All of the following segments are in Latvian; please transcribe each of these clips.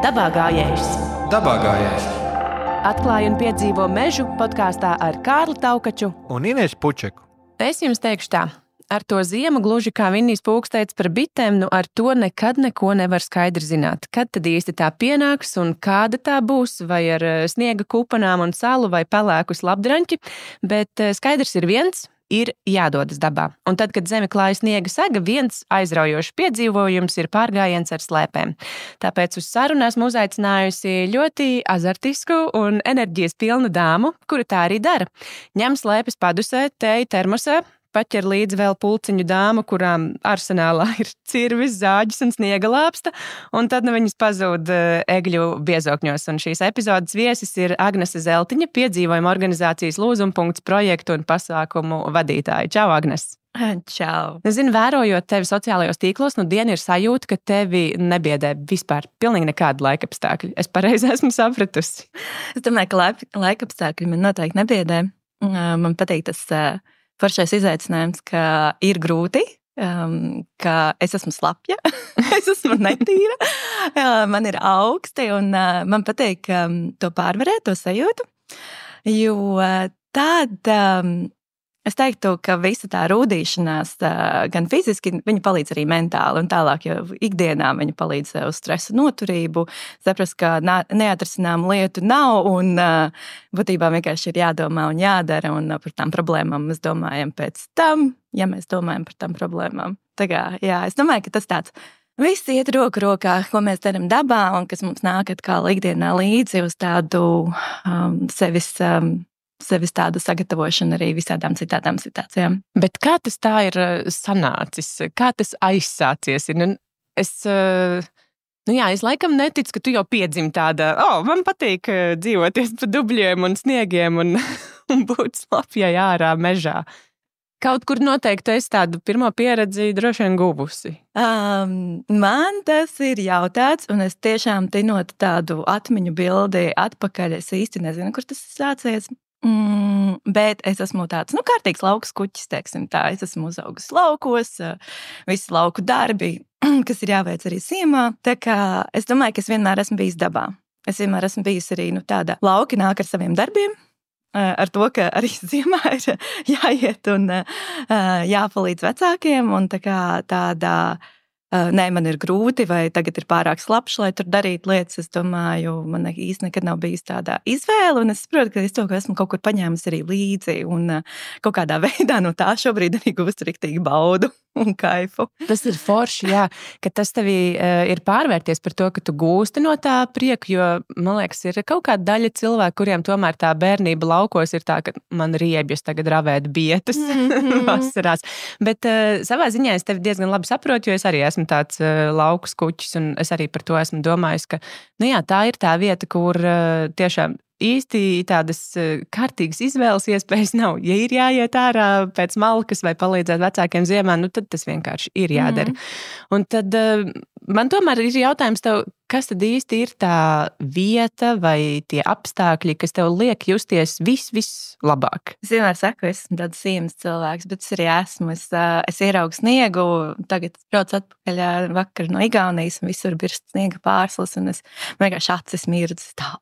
Dabā gājējs. Dabā gājējs. Atklāj un piedzīvo mežu podkāstā ar Kārli Taukaču Un Inesu Pučeku. Es jums teikšu tā. Ar to ziemu, gluži kā Vinnijs Pūks teica par bitēm, ar to nekad neko nevar skaidri zināt. Kad tad īsti tā pienāks un kāda tā būs, vai ar sniega kupanām un salu vai pelēkus labdraņķi, bet skaidrs ir viens. Ir jādodas dabā. Un tad, kad zemi klāja sniega saga, viens aizraujošs piedzīvojums ir pārgājiens ar slēpēm. Tāpēc uz sarunu esmu uzaicinājusi ļoti azartisku un enerģijas pilnu dāmu, kura tā arī dara. Ņem slēpes padusē, teju termosā, paķer līdzi vēl pulciņu dāmu, kurām arsenālā ir cirvis, zāģis un sniega lāpsta, un tad viņas pazūd egļu biezokņos. Un šīs epizodes viesis ir Agnese Zeltiņa, piedzīvojuma organizācijas Lūzumpunkts projektu un pasākumu vadītāja. Čau, Agnes! Čau! Es zinu, vērojot tevi sociālajos tīklos, diena ir sajūta, ka tevi nebiedē vispār pilnīgi nekāda laikapstākļi. Es pareizi esmu sapratusi. Es domāju, ka laikapstākļi man noteikti nebiedē. Man patīk tas foršais izaicinājums, ka ir grūti, ka es esmu slapja, es esmu netīra, man ir augsti un man patīk to pārvarēt, to sajūtu, jo tad es teiktu, ka visa tā rūdīšanās gan fiziski, viņa palīdz arī mentāli un tālāk, jo ikdienā viņa palīdz uz stresu noturību, saprast, ka neatrisinām lietu nav un būtībā vienkārši ir jādomā un jādara un par tām problēmām mēs domājam pēc tam, ja mēs domājam par tām problēmām. Tā kā, jā, es domāju, ka tas tāds viss iet roku rokā, ko mēs darām dabā un kas mums nāk atkal ikdienā līdzi uz tādu sevis tādu sagatavošanu arī visādām citādām situācijām. Bet kā tas tā ir sanācis? Kā tas aizsācies? Es laikam neticu, ka tu jau piedzimi tāda, man patīk dzīvoties pa dubļiem un sniegiem un būt slapjai ārā mežā. Kaut kur noteikti es tādu pirmo pieredzi droši vien guvusi. Man tas ir jautāts, un es tiešām tinot tādu atmiņu bildi atpakaļ, es īsti nezinu, kur tas sācies. Bet es esmu tāds, kārtīgs laukas kuķis, teiksim tā. Es esmu uzaugusi laukos, visi lauku darbi, kas ir jāveic arī ziemā. Tā kā es domāju, ka es vienmēr esmu bijis dabā. Es vienmēr esmu bijis arī tāda lauki nāk ar saviem darbiem, ar to, ka arī ziemā ir jāiet un jāpalīdz vecākiem. Un tā kā tāda, nē, man ir grūti vai tagad ir pārāk slapš, lai tur darītu lietas. Es domāju, man īsti nekad nav bijis tāda izvēle, un es saprotu, ka es to esmu kaut kur paņēmis arī līdzi, un kaut kādā veidā no tā šobrīd arī gūstu riktīgi baudu un kaifu. Tas ir forši, jā, ka tas tevī ir pārvērties par to, ka tu gūsti no tā prieku, jo, man liekas, ir kaut kāda daļa cilvēku, kuriem tomēr tā bērnība laukos ir tā, ka man riebjas tagad ravēt bietas vasarās. Bet savā ziņā es tevi diezgan labi saprotu, jo es arī esmu tāds laukas kuķis, un es arī par to esmu domājis, ka, tā ir tā vieta, kur tiešām īsti tādas kārtīgas izvēles iespējas nav. Ja ir jāiet ārā pēc malkas vai palīdzēt vecākiem ziemā, tad tas vienkārši ir jādara. Un tad man tomēr ir jautājums tev, kas tad īsti ir tā vieta vai tie apstākļi, kas tev liek justies vislabāk? Es vienmēr saku, es esmu tāds ziemas cilvēks, bet es arī esmu. Es ieraugu sniegu, tagad braucu atpakaļ vakar no Igaunijas un visur birst sniega pārslas, un es vienkārši acis mirdzu tā,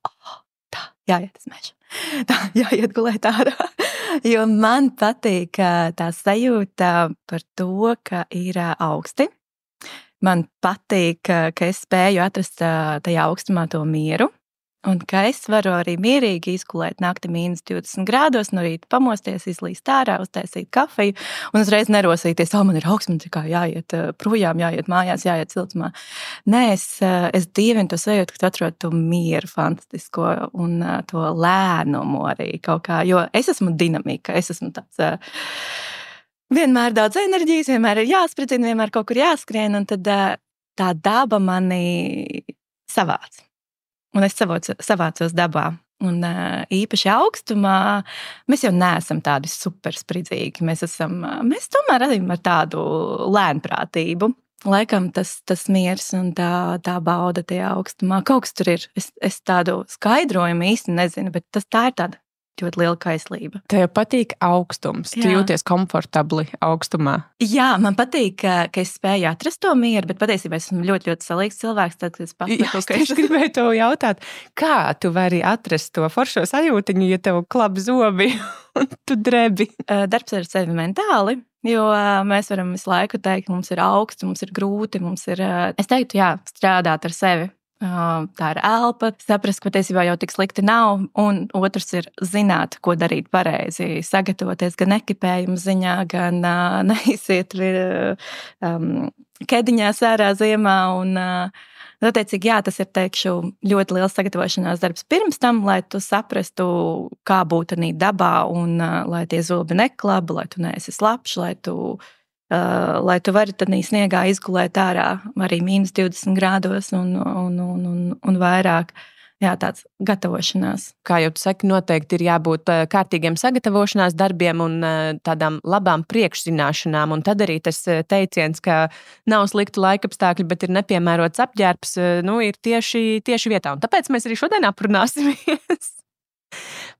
jāiet uz mežu. Tā, jāiet gulēt ārā. Jo man patīk tā sajūta par to, ka ir augsti. Man patīk, ka es spēju atrast tajā augstumā to mieru. Un ka es varu arī mierīgi izgulēt nakti -20 grādos, no rīta pamosties, izlīst ārā, uztaisīt kafiju un uzreiz nerosīties, man ir augsts, man tikai jāiet projām, jāiet mājās, jāiet siltumā. Nē, es dievinu to sajūtu, ka tu atrod to mieru fantastisko un to lēnumu arī kaut kā, jo es esmu dinamika, es esmu tāds vienmēr daudz enerģijas, vienmēr ir jāspridzina, vienmēr kaut kur jāskrien, un tad tā daba mani savāc. Un es savācos dabā. Un īpaši augstumā mēs jau neesam tādi superspridzīgi. Mēs tomēr arī ar tādu lēnprātību. Laikam tas miers un tā bauda tie augstumā. Kaut kas tur ir. Es tādu skaidrojumu īsti nezinu, bet tā ir tāda ļoti liela kaislība. Tev patīk augstums, tu jūties komfortabli augstumā. Jā, man patīk, ka es spēju atrast to mieru, bet patiesībā esmu ļoti, ļoti salīgs cilvēks, tad, kad es pasaku, ka es gribēju tev jautāt, kā tu vari atrast to foršo sajūtiņu, ja tev klap zobi un tu drebi? Darbs ar sevi mentāli. Jo mēs varam visu laiku teikt, ka mums ir augsts, mums ir grūti, mums ir, es teiktu, jā, strādāt ar sevi. Tā ir elpa, saprast, ka patiesībā jau tik slikti nav, un otrs ir zināt, ko darīt pareizi, sagatavoties gan ekipējuma ziņā, gan neiziet kediņās ārā ziemā, un attiecīgi, jā, tas ir, teikšu, ļoti liels sagatavošanās darbs pirms tam, lai tu saprastu, kā būt arī dabā, un lai tie zobi neklaba, lai tu neesi slapš, lai tu vari tad sniegā izgulēt ārā arī -20 grādos un vairāk. Jā, tāds gatavošanās. Kā jau tu saki, noteikti ir jābūt kārtīgiem sagatavošanās darbiem un tādām labām priekšzināšanām. Un tad arī tas teiciens, ka nav sliktu laikapstākļi, bet ir nepiemērots apģērbs, ir tieši vietā. Un tāpēc mēs arī šodien aprunāsimies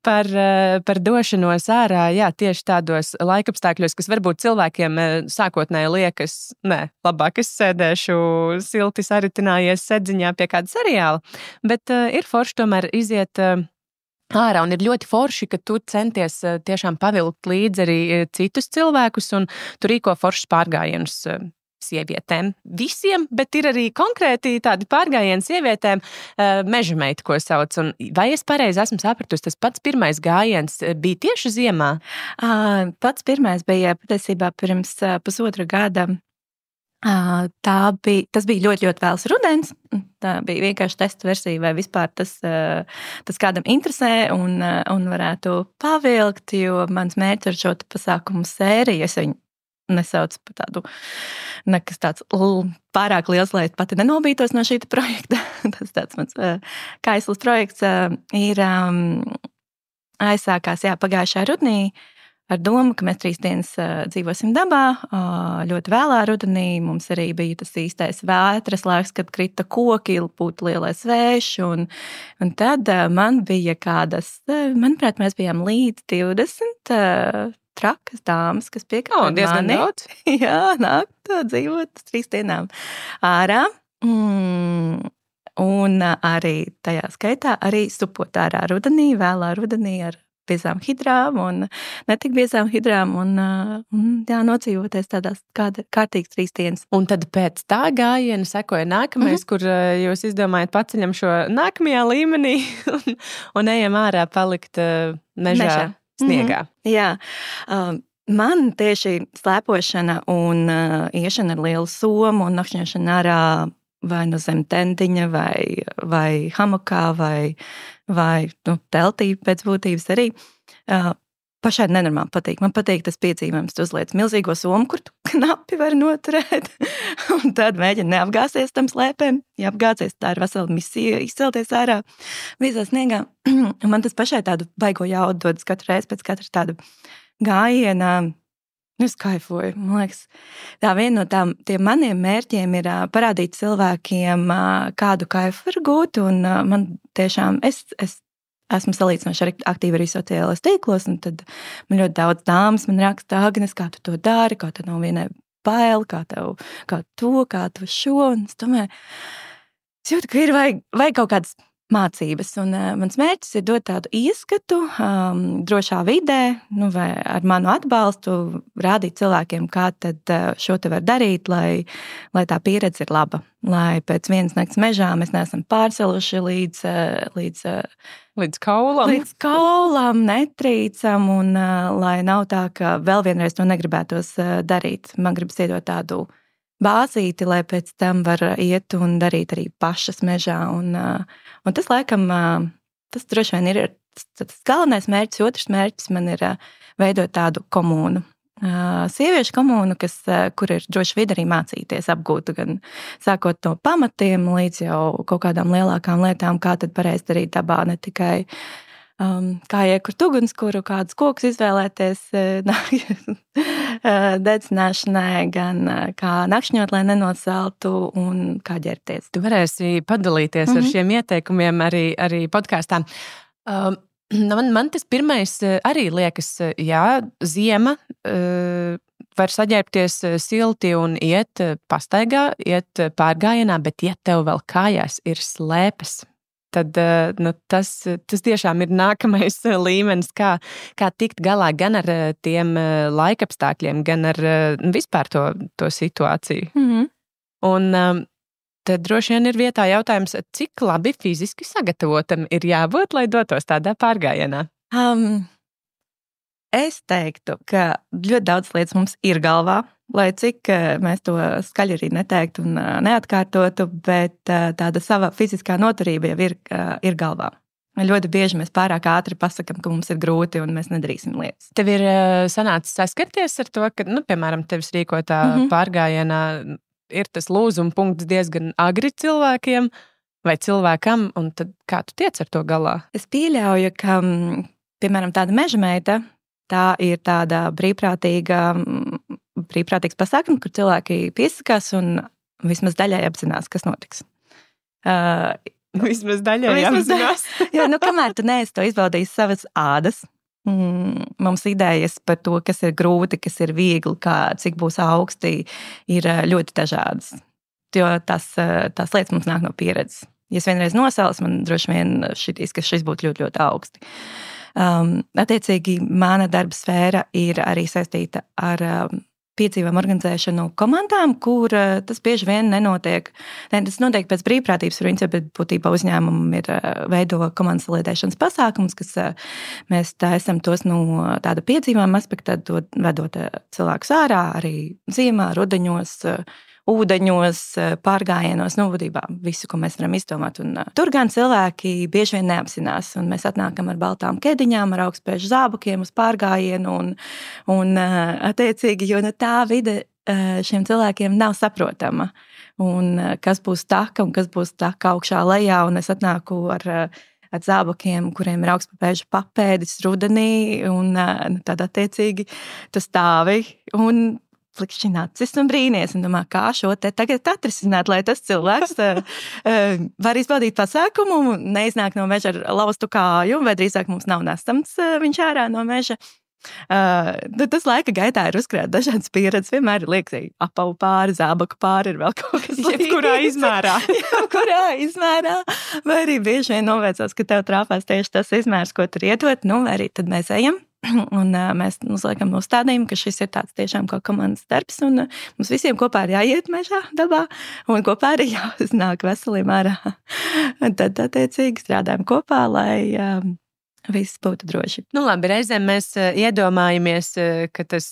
par došanos ārā, jā, tieši tādos laikapstākļos, kas varbūt cilvēkiem sākotnēji liekas, labāk es sēdēšu silti saritinājies sedziņā pie kāda seriāla, bet ir forši tomēr iziet ārā, un ir ļoti forši, ka tu centies tiešām pavilkt līdzi arī citus cilvēkus, un tu rīko foršus pārgājienus sievietēm. Visiem, bet ir arī konkrēti tādi pārgājieni sievietēm, meža meita, ko sauc. Un vai es pareizi esmu sapratusi, tas pats pirmais gājiens bija tieši ziemā? Pats pirmais bija patiesībā pirms pusotra gada. Tas bija ļoti, ļoti vēls rudens. Tā bija vienkārši testa versija, vai vispār tas kādam interesē un varētu pavilkt, jo mans mērķis ar šo pasākumu sēriju, es viņu nesauc par tādu, nekas tāds pārāk liels, lai es pati nenobītos no šī projekta. Tas tāds mans kaisls projekts ir aizsākās, pagājušā rudenī ar domu, ka mēs 3 dienas dzīvosim dabā, ļoti vēlā rudenī. Mums arī bija tas īstais vētras laiks, kad krita koki, būtu lielais vējš, un tad man bija kādas, manuprāt, mēs bijām līdz 20 trakas dāmas, kas piekāpja mani. Diezgan daudz. Jā, nāk dzīvot 3 dienām ārā. Un arī tajā skaitā arī supot ārā rudenī, vēlā rudenī ar biezām hidrām un netik biezām hidrām un nocīvoties tādās kārtīgas 3 dienas. Un tad pēc tā gājiena sekoja nākamais, kur jūs izdomājat paceļam šo nākamajā līmenī un ejam ārā palikt mežā. Sniegā. Jā, man tieši slēpošana un iešana ar lielu somu un nakšņošana ārā vai no zem tendiņa vai hamakā vai teltī pēc būtības arī. Pašai nenormāli patīk. Man patīk tas piedzīvojums, tu uzliec milzīgo somu, kur tu knapi var noturēt, un tad mēģini neapgāzties tam slēpēm. Ja apgāzies, tā ir vesela misija izcelties ārā visā sniegā. Man tas pašai tādu baigo jaudu dodas katru reizi pēc katra tāda gājiena. Es kaifoju. Man liekas, tā viena no tiem maniem mērķiem ir parādīt cilvēkiem, kādu kaifu var gūt, un man tiešām esmu salīdzinoši aktīva arī sociālajos tīklos, un tad man ļoti daudz dāmas man raksta, Agnes, kā tu to dari, kā tev nav vienai bail, kā tu šo, un es domāju, es jūtu, ka ir vajag kaut kādas mācības, un mans mērķis ir dot tādu ieskatu drošā vidē, vai ar manu atbalstu rādīt cilvēkiem, kā tad šo te var darīt, lai tā pieredze ir laba, lai pēc vienas nakts mežā mēs neesam pārceluši līdz kaulam, netrīcam, un lai nav tā, ka vēl vienreiz to negribētos darīt. Man gribas iedot tādu bāzīti, lai pēc tam var iet un darīt arī pašas mežā. Un tas, laikam, tas droši vien ir tas galvenais mērķis. Otrs mērķis man ir veidot tādu komūnu. Sieviešu komūnu, kur ir droši vidi arī mācīties, apgūt gan sākot no pamatiem līdz jau kaut kādām lielākām lietām, kā tad pareizi darīt dabā, ne tikai kā iekurt ugunskura, kādus kokus izvēlēties dedzināšanai, gan kā nakšņot, lai nenosaltu, un kā ģērbties. Tu varēsi padalīties ar šiem ieteikumiem arī podkāstā. Man tas pirmais arī liekas, jā, ziema, var saģērbties silti un iet pastaigā, iet pārgājienā, bet ja tev vēl kājās ir slēpes, tad tas tiešām ir nākamais līmenis, kā tikt galā gan ar tiem laikapstākļiem, gan ar vispār to situāciju. Un tad droši vien ir vietā jautājums, cik labi fiziski sagatavotam ir jābūt, lai dotos tādā pārgājienā? Es teiktu, ka ļoti daudz lietas mums ir galvā, lai cik mēs to skaļi arī neteiktu un neatkārtotu, bet tāda sava fiziskā noturība jau ir galvā. Ļoti bieži mēs pārāk ātri pasakam, ka mums ir grūti un mēs nedarīsim lietas. Tev ir sanācis saskarties ar to, ka, piemēram, tevis rīkotā pārgājienā ir tas lūzuma punkts diezgan agri cilvēkiem vai cilvēkam, un tad kā tu tiec ar to galā? Es pieļauju, ka, piemēram, tāda meža meita, tā ir tāda brīvprātīgs pasākums, kur cilvēki piesakās un vismaz daļai apzinās, kas notiks. Vismaz daļai apzinās? Jo, kamēr tu neesi to izbaudījis savas ādas, mums idejas par to, kas ir grūti, kas ir viegli, cik būs augsti, ir ļoti dažādas. Jo tās lietas mums nāk no pieredzes. Ja es vienreiz nosals, man droši vien šitīs, ka šis būtu ļoti, ļoti augsti. Attiecīgi, mana darba sfēra ir arī saistīta ar piedzīvojumu organizēšanu komandām, kur tas bieži vien nenotiek. Tas notiek pēc brīvprātības principa, bet būtībā uzņēmumam ir veido komandas saliedēšanas pasākums, kas mēs taisam tos no tāda piedzīvojuma aspekta, vedot cilvēkus ārā, arī ziemā, rudeņos, ūdeņos, pārgājienos, būtībā visu, ko mēs varam izdomāt. Un tur gan cilvēki bieži vien neapzinās, un mēs atnākam ar baltām kediņām, ar augstspēšu zābakiem uz pārgājienu, un attiecīgi, jo tā vide šiem cilvēkiem nav saprotama. Un kas būs taka un kas būs taka augšā lejā, un es atnāku ar zābakiem, kuriem ir augstspēšu papēdis rudenī, un tad attiecīgi tu stāvi un flikšķina acis un brīnies, un domā, kā šo te tagad atrisināt, lai tas cilvēks var izbaudīt pasākumu, neiznāk no meža ar laustu kāju, vai drīzāk mums nav nestams viņš ārā no meža. Tas laika gaitā ir uzkrāt dažādas pieredzes, vienmēr ir liekas, apavu pāri, zābaku pāri, ir vēl kaut kas jebkurā izmērā. Jebkurā izmērā, vai arī bieži vien novēcās, ka tev trāpās tieši tas izmērs, ko tur iedot, vai arī tad mēs ejam. Un mēs uzliekam uzstādījumu, ka šis ir tāds tiešām kā komandas darbs, un mums visiem kopā ir jāiet mežā, dabā, un kopā arī jāuznāk veseliem ārā. Tad, attiecīgi, strādājam kopā, lai viss būtu droši. Labi, reizēm mēs iedomājamies, ka tas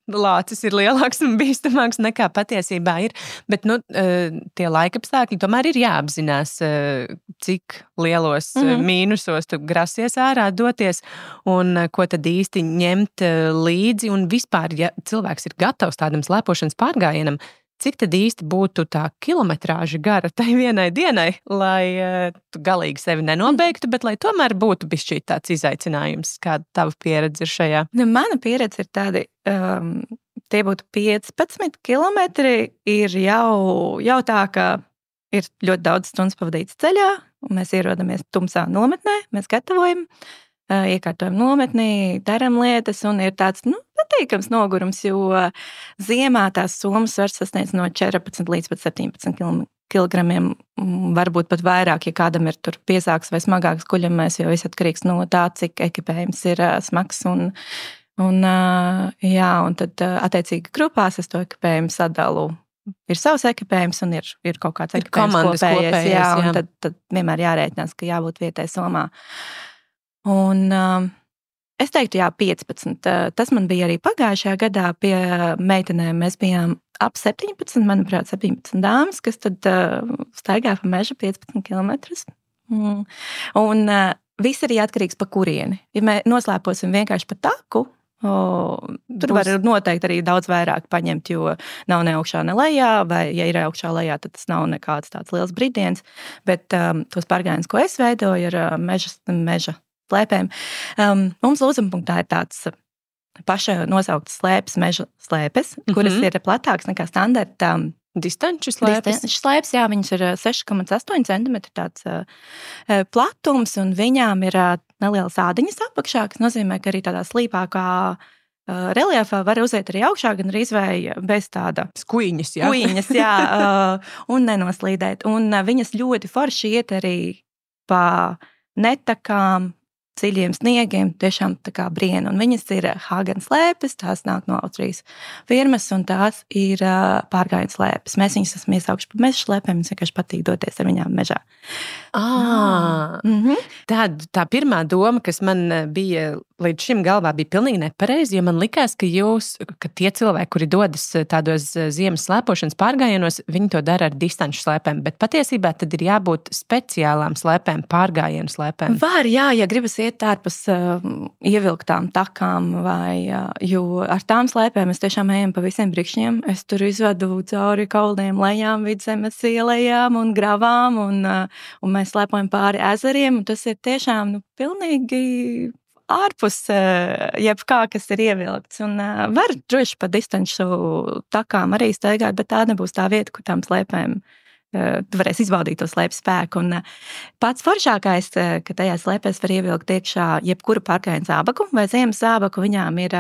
lācis ir lielāks un bīstamāks nekā patiesībā ir, bet tie laikapstākļi tomēr ir jāapzinās, cik lielos mīnusos tu grasies ārā doties un ko tad īsti ņemt līdzi, un vispār, ja cilvēks ir gatavs tādam slēpošanas pārgājienam, cik tad īsti būtu tā kilometrāža gara tai vienai dienai, lai tu galīgi sevi nenobeigtu, bet lai tomēr būtu bišķīt tāds izaicinājums, kāda tava pieredze ir šajā? Mana pieredze ir tādi, tie būtu 15 kilometri, ir jau tā, ka ir ļoti daudz stundas pavadīts ceļā, un mēs ierodamies tumsā nometnē, mēs gatavojam, iekārtojam nometnī, daram lietas, un ir tāds, patīkams nogurums, jo ziemā tās somas var sasniedz no 14 līdz pat 17 kilogramiem, varbūt pat vairāk, ja kādam ir tur piesāks vai smagāks guļamais, jo viss atkarīgs no tā, cik ekipējums ir smags, un tad attiecīgi grupās es to ekipējumu sadalu. Ir savs ekipējums un ir kaut kāds ekipējums kopējais, jā, un tad vienmēr jārēķinās, ka jābūt vietai somā. Un es teiktu, 15. Tas man bija arī pagājušajā gadā pie meitenēm. Mēs bijām ap 17, manuprāt, 17 dāmas, kas tad staigā pa mežu 15 kilometrus. Un viss arī atkarīgs pa kurieni. Ja mēs noslēposim vienkārši pa taku, tur var noteikti arī daudz vairāk paņemt, jo nav ne augšā, ne lejā, vai ja ir augšā lejā, tad tas nav nekāds tāds liels bridiens, bet tos pārgājienus, ko es veidoju, ir meža slēpēm. Mums lūzumpunktā ir tāds paša nosauktas slēpes, meža slēpes, kuras ir platāks nekā standarta distanču slēpes. Slēpes, jā, viņas ir 6,8 cm tāds platums, un viņām ir nelielas ādiņas apakšā, kas nozīmē, ka arī tādā slīpākā reliefā var uziet arī augšā, gan arī bez tāda skuiņas, un nenoslīdēt. Un viņas ļoti forši iet arī pa netakām, dziļiem sniegiem, tiešām tā kā briena. Un viņas ir Hagen slēpes, tās nāk no Austrijas firmas, un tās ir pārgājienu slēpes. Mēs viņas esam iesaukuši pa meža slēpēm, mums vienkārši patīk doties ar viņām mežā. Tad tā pirmā doma, kas man bija līdz šim galvā, bija pilnīgi nepareizi, jo man likās, ka tie cilvēki, kuri dodas tādos ziemas slēpošanas pārgājienos, viņi to dara ar distanču slēpēm, bet patiesībā tad ir jābūt speciālām slēpēm, pārgājienu slēpēm. Var, jā, ja gribas iet ārpus ievilktām takām, jo ar tām slēpēm mēs tiešām ejam pa visiem brikšņiem. Es tur izvedu cauri kauliem lejām, vidzemes ielējām un gravām, un mēs slēpojam pāri ezeriem, un tas ir tiešām pilnīgi ārpus jebkā, kas ir ievilkts. Un var droši pa distanču takām arī staigāt, bet tā nebūs tā vieta, kur tām slēpēm tu varēsi izbaudīt to slēpju spēku. Un pats foršākais, ka tajā slēpēs var ievilkt iekšā jebkuru pārgājienu zābaku vai ziemas zābaku, viņām ir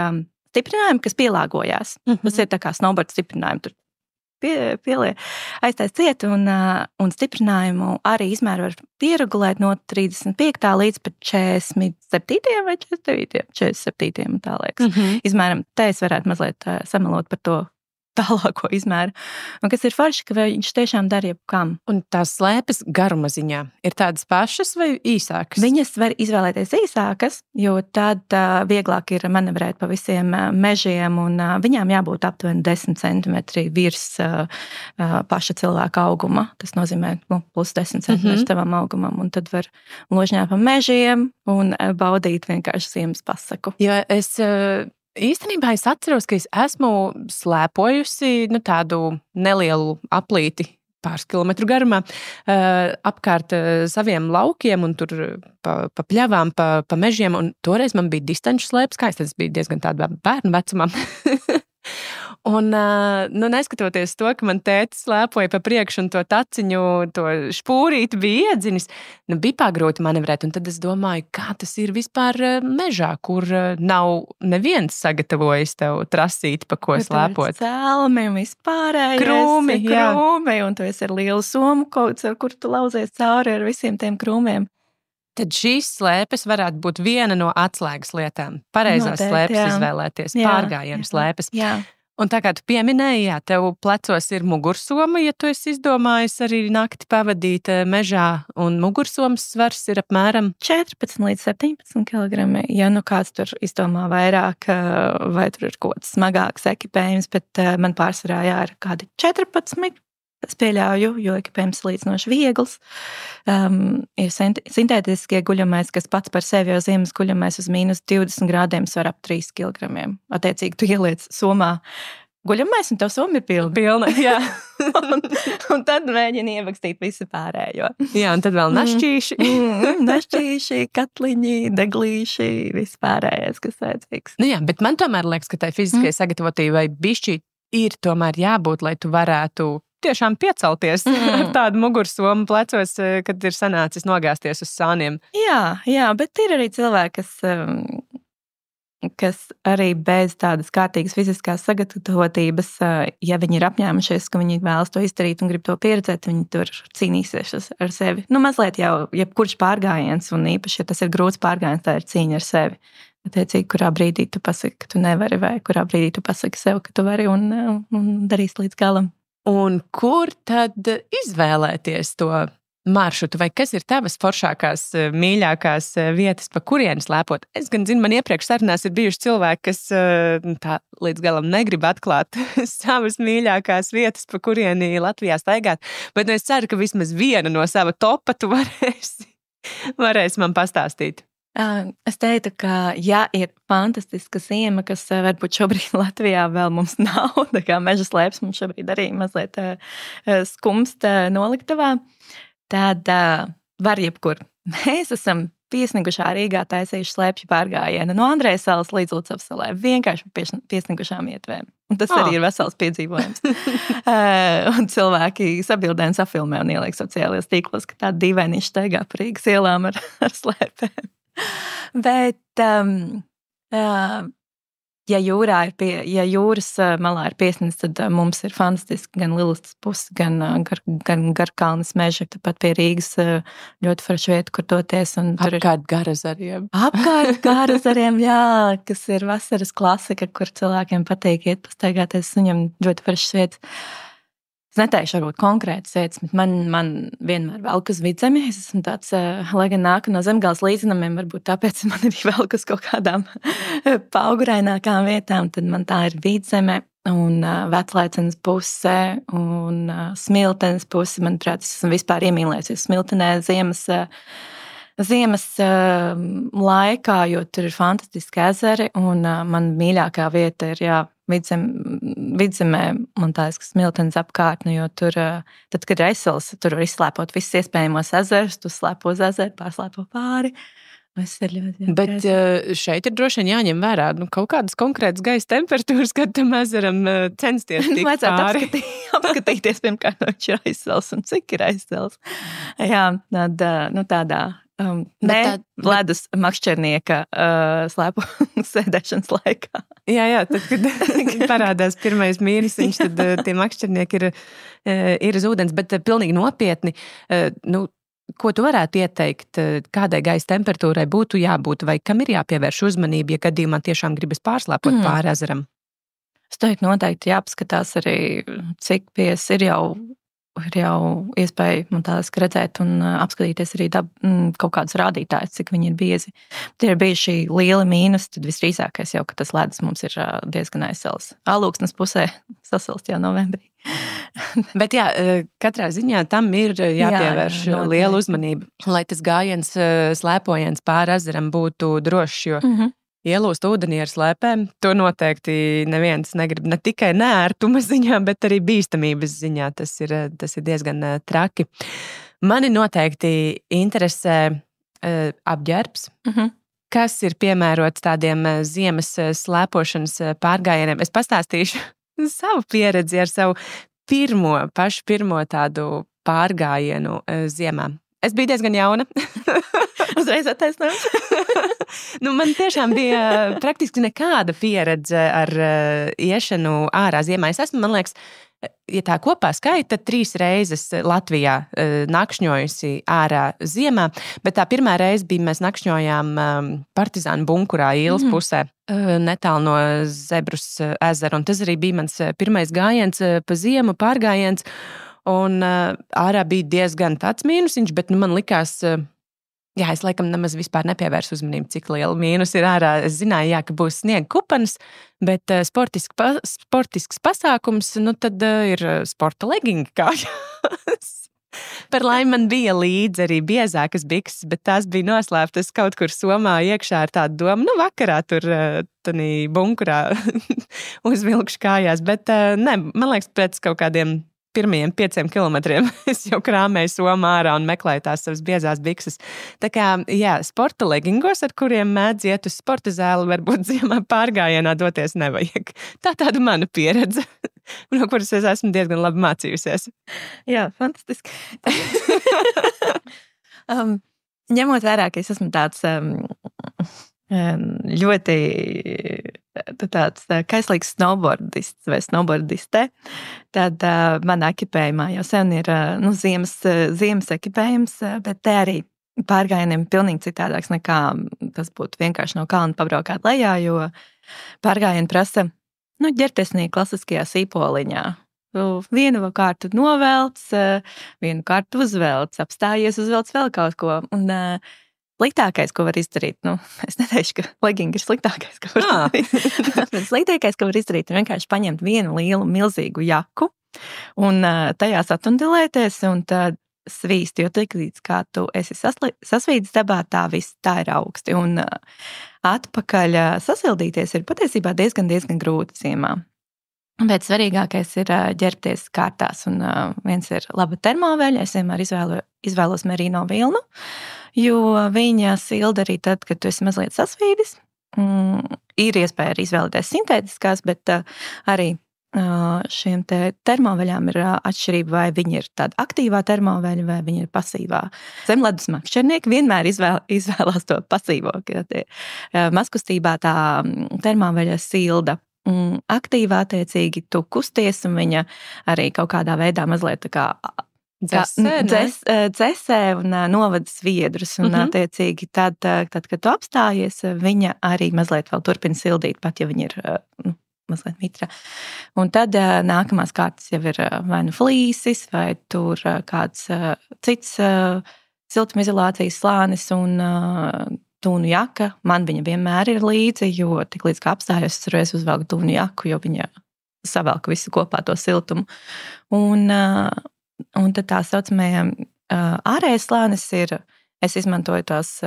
stiprinājumi, kas pielāgojās. Tas ir tā kā snowboard stiprinājumi, tur aiztais ciet, un stiprinājumu arī izmēru var pieregulēt no 35. līdz pat 47. vai 49. 47. tā liekas. Izmēram, te es varētu mazliet samelot par to tālāko izmēru. Un kas ir forši, ka viņš tiešām dara jebkam. Un tās slēpes garuma ziņā ir tādas pašas vai īsākas? Viņas var izvēlēties īsākas, jo tad vieglāk ir manevrēt pa visiem mežiem, un viņām jābūt aptuveni 10 centimetri virs paša cilvēka auguma. Tas nozīmē plus 10 centimetri tavam augumam, un tad var ložņāt pa mežiem un baudīt vienkārši ziemas pasaku. Jo īstenībā es atceros, ka es esmu slēpojusi tādu nelielu aplīti pāris kilometru garumā apkārt saviem laukiem un tur pa pļavām, pa mežiem, un toreiz man bija distanču slēpes, kā es tas bija diezgan tādā bērnu vecumā. Un, neskatoties to, ka man tētis slēpoja pa priekšu un to taciņu, to špūrīti bija iedzinis, bija pārgrūti manevrēt. Un tad es domāju, kā tas ir vispār mežā, kur nav neviens sagatavojis tev trasīti, pa ko slēpot. Cēlmi un vispārējais. Krūmi, un tu esi ar lielu somu kauts, ar kur tu lauzies cauri ar visiem tiem krūmiem. Tad šīs slēpes varētu būt viena no atslēgas lietām. Pareizās slēpes izvēlēties, pārgājienu slēpes. Jā. Un tā kā tu pieminēji, tev plecos ir mugursoma, ja tu esi izdomājis arī nakti pavadīt mežā, un mugursomas svars ir apmēram 14 līdz 17 kg. Ja kāds tur izdomā vairāk, vai tur ir kaut kāds smagāks ekipējums, bet man pārsvarā ir kādi 14. Es pieļauju, jo ekipējums salīdzinoši viegls. Ir sintētiskie guļamais, kas pats par sevi jau ziemas guļamais uz mīnus 20 grādiem svar ap 3 kg. Attiecīgi, tu ieliec somā guļamais, un tev soma ir pilna. Jā. un tad mēģini ievakstīt visu pārējo. Jā, un tad vēl našķīši. Našķīši, katliņi, deglīši, viss pārējais, kas vajadzīgs. Jā, bet man tomēr liekas, ka tai fiziskai sagatavotībai bišķi ir tomēr jābūt, lai tu varētu tiešām piecelties ar tādu mugursomu plecos, kad ir sanācis nogāzties uz sāniem. Jā, bet ir arī cilvēki, kas arī bez tādas kārtīgas fiziskās sagatavotības, ja viņi ir apņēmušies, ka viņi vēlas to izdarīt un grib to pieredzēt, viņi tur cīnīsies ar sevi. Mazliet jau, jebkurš pārgājiens, un īpaši, ja tas ir grūts pārgājiens, tā ir cīņa ar sevi. Attiecīgi, kurā brīdī tu pasaki, ka tu nevari, vai kurā brīdī tu pasaki sev, ka tu vari un darīs līdz galam. Un kur tad izvēlēties to maršrutu, vai kas ir tavas foršākās, mīļākās vietas, pa kurienes slēpot? Es gan zinu, man iepriekš sarunās ir bijuši cilvēki, kas tā līdz galam negrib atklāt savas mīļākās vietas, pa kurieni Latvijā staigāt, bet es ceru, ka vismaz viena no sava topa tu varēsi man pastāstīt. Es teiktu, ka ja ir fantastiska ziema, kas varbūt šobrīd Latvijā vēl mums nav, tā kā meža slēpes mums šobrīd arī mazliet skumst noliktavā, tad var jebkur. Mēs esam piesnigušā Rīgā taisījuši slēpju pārgājienu no Andrejas salas līdz Lucavas salai, vienkārši piesnigušām ietvēm. Un tas arī ir vesels piedzīvojums. Un cilvēki sabildē un safilmē un ieliek sociālajos tīklos, ka tādi dīvaini staigā pa Rīgas ielām ar slēpēm. Bet, ja jūras malā ir piesnis, tad mums ir fantastiski gan Lilistas puse, gan Garkalnes meža, tāpat pie Rīgas ļoti forša vieta, kur doties. Apkārt Garazariem. Apkārt Garazariem, jā, kas ir vasaras klasika, kur cilvēkiem patīk iet pastaigāties, viņam ļoti foršas vietas. Es neteikšu varbūt konkrētas vietas, bet man vienmēr velk uz Vidzemi. Es esmu tāds, lai gan nāku no Zemgales līdzenamiem, varbūt tāpēc man arī velk uz kaut kādām paaugurainākām vietām, tad man tā ir Vidzeme un Veclaicens puse un Smiltenes puse. Manuprāt, es esmu vispār iemīlējusies Smiltenē ziemas laikā, jo tur ir fantastiski ezeri un man mīļākā vieta ir, jā, Vidzemē, man tādas, ka Smiltenes apkārtne, jo tur, tad, kad ir aizsals, tur var izslēpot visus iespējamos ezerus, tu slēpo uz ezeru, pārslēpo pāri. Bet šeit ir droši vien jāņem vērā kaut kādas konkrētas gaisa temperatūras, kad tam ezeram censties tikt pāri. Apskatīties pirmkārt, no viņš ir aizsals un cik ir aizsals. Jā, tad, tādā... ledus makšķernieka slēpu sēdēšanas laikā. Jā, tad, kad parādās pirmais mīnusiņš, tad tie makšķernieki ir uz ūdens, bet pilnīgi nopietni, ko tu varētu ieteikt, kādai gaisa temperatūrai būtu jābūt, vai kam ir jāpievērš uzmanība, ja gadījumā tiešām gribas pārslēpot pāri ezeram? Es teiktu, noteikti jāpaskatās arī, cik pies ir jau iespēja man tās redzēt un apskatīties arī kaut kādus rādītājus, cik viņi ir biezi. Tie ir bijuši lieli mīnus, tad visdrīzākais jau, ka tas ledus mums ir diezgan aizsals. Alūksnes pusē sasilst jau novembrī. Bet jā, katrā ziņā tam ir jāpievērš liela uzmanība, lai tas gājiens slēpojiens pāri ezeram būtu drošs, jo ielūst ūdenī ar slēpēm, to noteikti neviens negrib ne tikai neērtuma ziņā, bet arī bīstamības ziņā. Tas ir diezgan traki. Mani noteikti interesē apģērbs, kas ir piemērots tādiem ziemas slēpošanas pārgājieniem. Es pastāstīšu savu pieredzi ar savu pašu pirmo tādu pārgājienu ziemā. Es biju diezgan jauna. Uzreiz attaisnojums. Man tiešām bija praktiski nekāda pieredze ar iešanu ārā ziemā. Es esmu, man liekas, ja tā kopā skaita, 3 reizes Latvijā nakšņojusi ārā ziemā, bet tā pirmā reize bija, mēs nakšņojām Partizānu bunkurā Īles pusē, netālu no Zebrus ezera, un tas arī bija mans pirmais gājiens pa ziemu, pārgājiens. Un ārā bija diezgan tāds mīnusiņš, bet man likās, es laikam nemaz vispār nepievērsu uzmanību, cik liela mīnus ir ārā. Es zināju, ka būs sniega kupanas, bet sportisks pasākums, tad ir sporta legingi kājās. Par laimi man bija līdzi arī biezākas bikses, bet tās bija noslēptas kaut kur Somā iekšā ar tādu domu, vakarā tur tanī bunkurā uzvilkšu kājās, bet man liekas, pēc kaut kādiem pirmajiem 5 kilometriem es jau krāmēju Somu ārā un meklēju tās savas biezās bikses. Tā kā, sporta legingos, ar kuriem mēdz iet uz sporta zāli, varbūt ziemā pārgājienā doties nevajag. Tāda mana pieredze, no kuras es esmu diezgan labi mācījusies. Jā, fantastiski. Ņemot vērā, ka es esmu tāds ļoti tāds kaislīgs snowboardists vai snowboardiste, tad manā ekipējumā jau sen ir ziemas ekipējums, bet te arī pārgājieniem pilnīgi citādāks nekā tas būtu vienkārši no kalna pabraukāt lejā, jo pārgājieni prasa ģērbties klasiskajā sīpoliņā. Vienu kārtu novelc, vienu kārtu uzvelc, apstājies, uzvelc vēl kaut ko. Un sliktākais, ko var izdarīt, es neteikšu, ka legingi ir sliktākais, ko var izdarīt. Sliktākais, ko var izdarīt, ir vienkārši paņemt vienu lielu, milzīgu jaku un tajā satundelēties un tad svīst, jo tik līdz kā tu esi sasvīdis dabā, tā ir augsti. Un atpakaļ sasildīties ir patiesībā diezgan grūti ziemā. Bet svarīgākais ir ģērbties kārtās, un viens ir laba termoveļa, es vienmēr izvēlos merino vilnu, jo viņa silda arī tad, kad tu esi mazliet sasvīdis. Ir iespēja arī izvēlēties sintētiskās, bet arī šiem termoveļām ir atšķirība, vai viņi ir tāda aktīvā termoveļa, vai viņi ir pasīvā. Zemledus makšķernieki vienmēr izvēlās to pasīvo, ka mazkustībā tā termoveļa silda aktīvā, attiecīgi tu kusties, un viņa arī kaut kādā veidā mazliet tā kā dzesē un novada sviedrus, un attiecīgi tad, kad tu apstājies, viņa arī mazliet vēl turpina sildīt, pat ja viņa ir mazliet mitra. Un tad nākamās kārtas jau ir vai nu flīsis, vai tur kāds cits siltumizolācijas slānis un tūnu jaka. Man viņa vienmēr ir līdzi, jo tik līdz kā apstājos, es reiz uzvelku tūnu jaku, jo viņa savelka visu kopā to siltumu. Un tad tā saucamajā ārējais slānis ir, es izmantoju tās